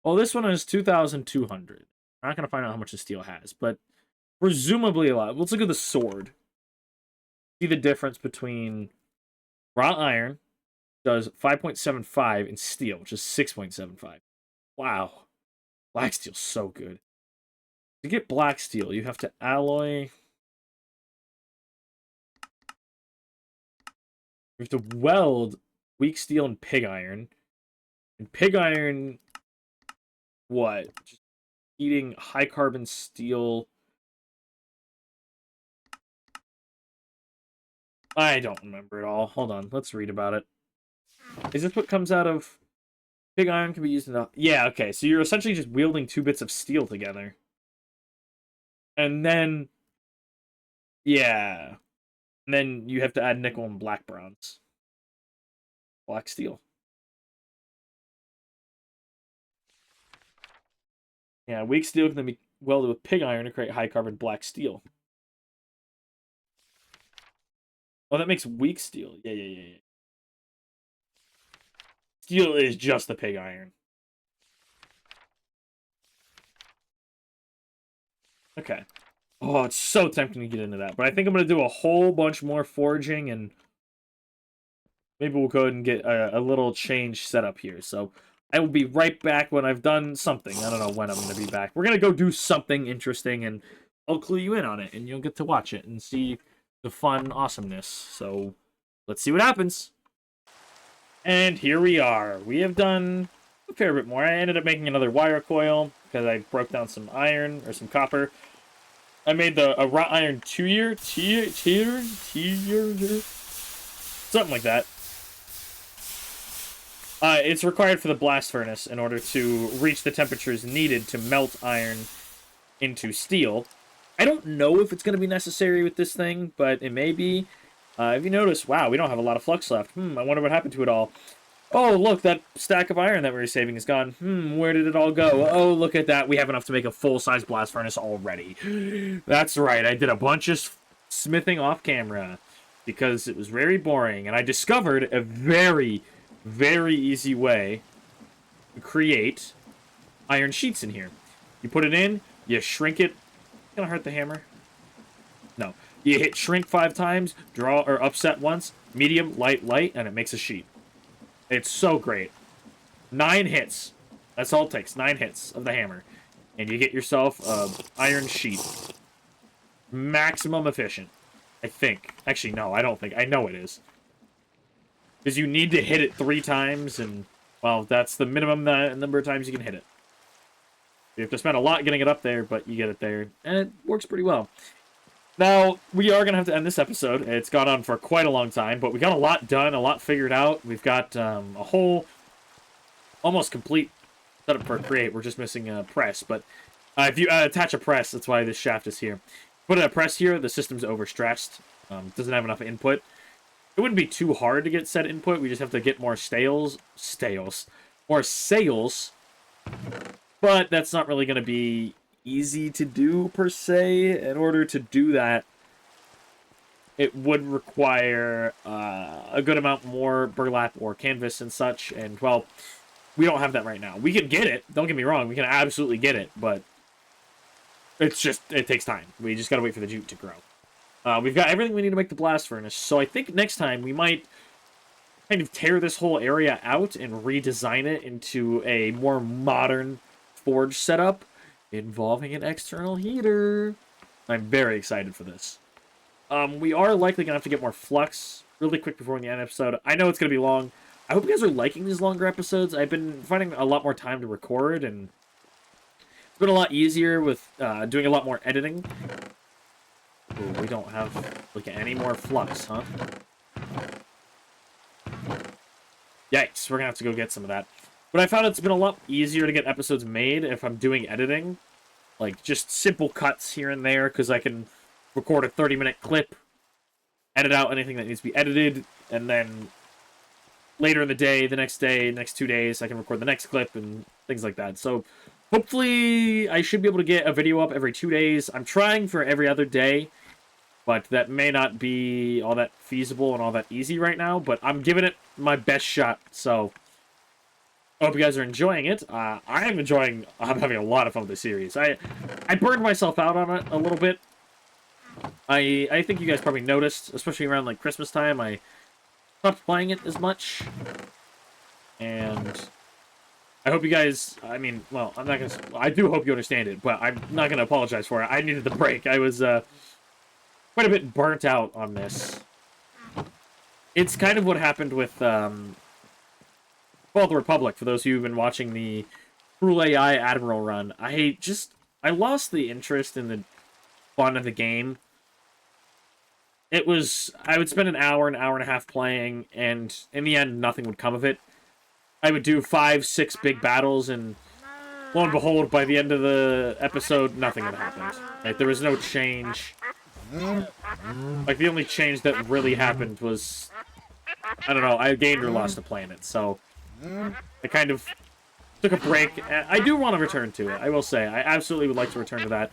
Well, this one is 2,200. I'm not gonna find out how much the steel has, but presumably a lot. Let's look at the sword. See the difference between wrought iron does 5.75 and steel, which is 6.75. Wow, black steel's so good. To get black steel, you have to alloy. You have to weld weak steel and pig iron. And pig iron, what? Just eating high carbon steel. I don't remember it all. Hold on, let's read about it. Is this what comes out of pig iron? Can be used in a... Yeah, okay. So you're essentially just wielding 2 bits of steel together. And then... Yeah. And then you have to add nickel and black bronze. Black steel. Yeah, weak steel can then be welded with pig iron to create high carbon black steel. Oh, that makes weak steel. Yeah. Steel is just the pig iron. Okay. Oh, it's so tempting to get into that. But I think I'm going to do a whole bunch more forging, and maybe we'll go ahead and get a little change set up here. So I will be right back when I've done something. I don't know when I'm going to be back. We're going to go do something interesting, and I'll clue you in on it, and you'll get to watch it and see the fun awesomeness. So let's see what happens. And here we are. We have done a fair bit more. I ended up making another wire coil because I broke down some iron or some copper. I made a wrought iron tier, something like that. It's required for the blast furnace in order to reach the temperatures needed to melt iron into steel. I don't know if it's going to be necessary with this thing, but it may be. If you notice, wow, we don't have a lot of flux left. I wonder what happened to it all. Oh, look, that stack of iron that we were saving is gone. Where did it all go? Oh, look at that. We have enough to make a full-size blast furnace already. That's right. I did a bunch of smithing off camera because it was very boring. And I discovered a very, very easy way to create iron sheets in here. You put it in, you shrink it. Gonna hurt the hammer? No. You hit shrink 5 times, draw or upset once, medium, light, light, and it makes a sheet. It's so great. 9 hits. That's all it takes. 9 hits of the hammer. And you get yourself an iron sheet. Maximum efficient. I think. Actually, no, I don't think. I know it is. Because you need to hit it 3 times, and, well, that's the minimum number of times you can hit it. You have to spend a lot getting it up there, but you get it there. And it works pretty well. Now, we are going to have to end this episode. It's gone on for quite a long time, but we got a lot done, a lot figured out. We've got a whole, almost complete setup for Create. We're just missing a press, but if you attach a press, that's why this shaft is here. Put a press here, the system's overstressed. Doesn't have enough input. It wouldn't be too hard to get set input. We just have to get more more sales. But that's not really going to be easy to do, per se. In order to do that, it would require a good amount more burlap or canvas and such, and, well, we don't have that right now. We can get it, don't get me wrong, we can absolutely get it, but it's just, it takes time. We just gotta wait for the jute to grow. We've got everything we need to make the blast furnace, so I think next time we might kind of tear this whole area out and redesign it into a more modern forge setup involving an external heater. I'm very excited for this. We are likely going to have to get more flux really quick before the end episode. I know it's going to be long. I hope you guys are liking these longer episodes. I've been finding a lot more time to record, and it's been a lot easier with doing a lot more editing. Ooh, we don't have like any more flux, huh? Yikes, we're going to have to go get some of that. But I found it's been a lot easier to get episodes made if I'm doing editing. Like, just simple cuts here and there, because I can record a 30-minute clip, edit out anything that needs to be edited, and then later in the day, the next 2 days, I can record the next clip and things like that. So, hopefully, I should be able to get a video up every 2 days. I'm trying for every other day, but that may not be all that feasible and all that easy right now, but I'm giving it my best shot, so I hope you guys are enjoying it. I'm having a lot of fun with this series. I burned myself out on it a little bit. I think you guys probably noticed, especially around like Christmas time, I stopped playing it as much. And I hope you guys, I mean, well, I'm not gonna, I do hope you understand it, but I'm not gonna apologize for it. I needed the break. I was quite a bit burnt out on this. It's kind of what happened with the Republic, for those of you who've been watching the Cruel AI Admiral run. I lost the interest in the fun of the game. I would spend an hour and a half playing, and in the end, nothing would come of it. I would do 5, 6 big battles, and lo and behold, by the end of the episode, nothing had happened. Like, there was no change. Like, the only change that really happened was, I don't know, I gained or lost a planet, so I kind of took a break. I do want to return to it, I will say. I absolutely would like to return to that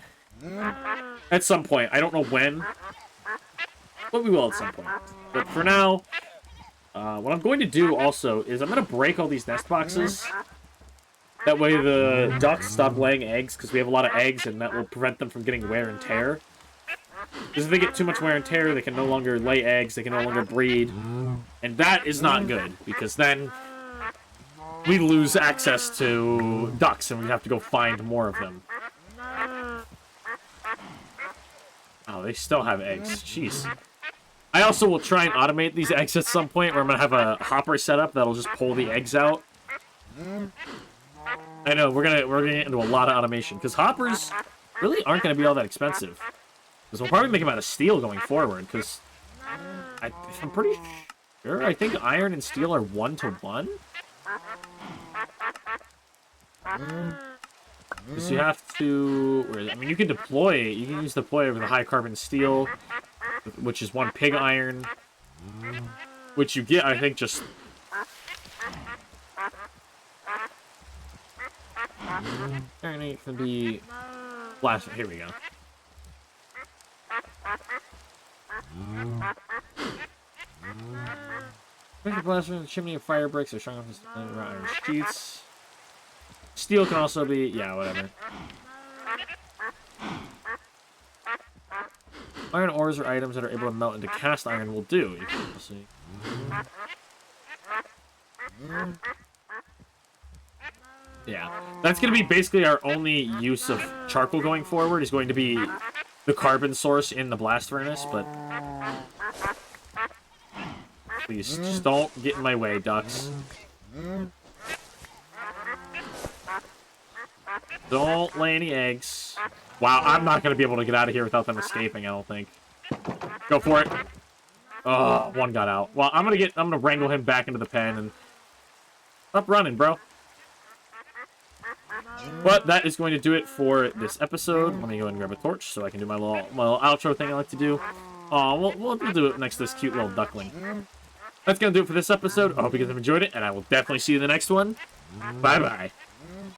at some point. I don't know when, but we will at some point. But for now, what I'm going to do also is I'm going to break all these nest boxes. That way the ducks stop laying eggs, because we have a lot of eggs, and that will prevent them from getting wear and tear. Because if they get too much wear and tear, they can no longer lay eggs, they can no longer breed. And that is not good, because then we lose access to ducks, and we have to go find more of them. Oh, they still have eggs. Jeez. I also will try and automate these eggs at some point, where I'm going to have a hopper set up that'll just pull the eggs out. I know, we're gonna get into a lot of automation, because hoppers really aren't gonna be all that expensive. Because we'll probably make them out of steel going forward, because I'm pretty sure, I think iron and steel are 1-to-1. Because you have to, I mean, you can deploy, you can use deploy over the high carbon steel, which is 1 pig iron, which you get, I think, just... It can be blast. Here we go. Blaster, chimney of fire bricks are strong enough to iron sheets. Steel can also be, yeah, whatever. Iron ores are items that are able to melt into cast iron will do. You can see. Yeah, that's going to be basically our only use of charcoal going forward, is going to be the carbon source in the blast furnace, but... Please, just don't get in my way, ducks. Don't lay any eggs. Wow, I'm not going to be able to get out of here without them escaping, I don't think. Go for it. Oh, one got out. Well, I'm gonna wrangle him back into the pen and... Stop running, bro. But that is going to do it for this episode. Let me go ahead and grab a torch so I can do my little outro thing I like to do. We'll do it next to this cute little duckling. That's going to do it for this episode. I hope you guys have enjoyed it, and I will definitely see you in the next one. Bye-bye.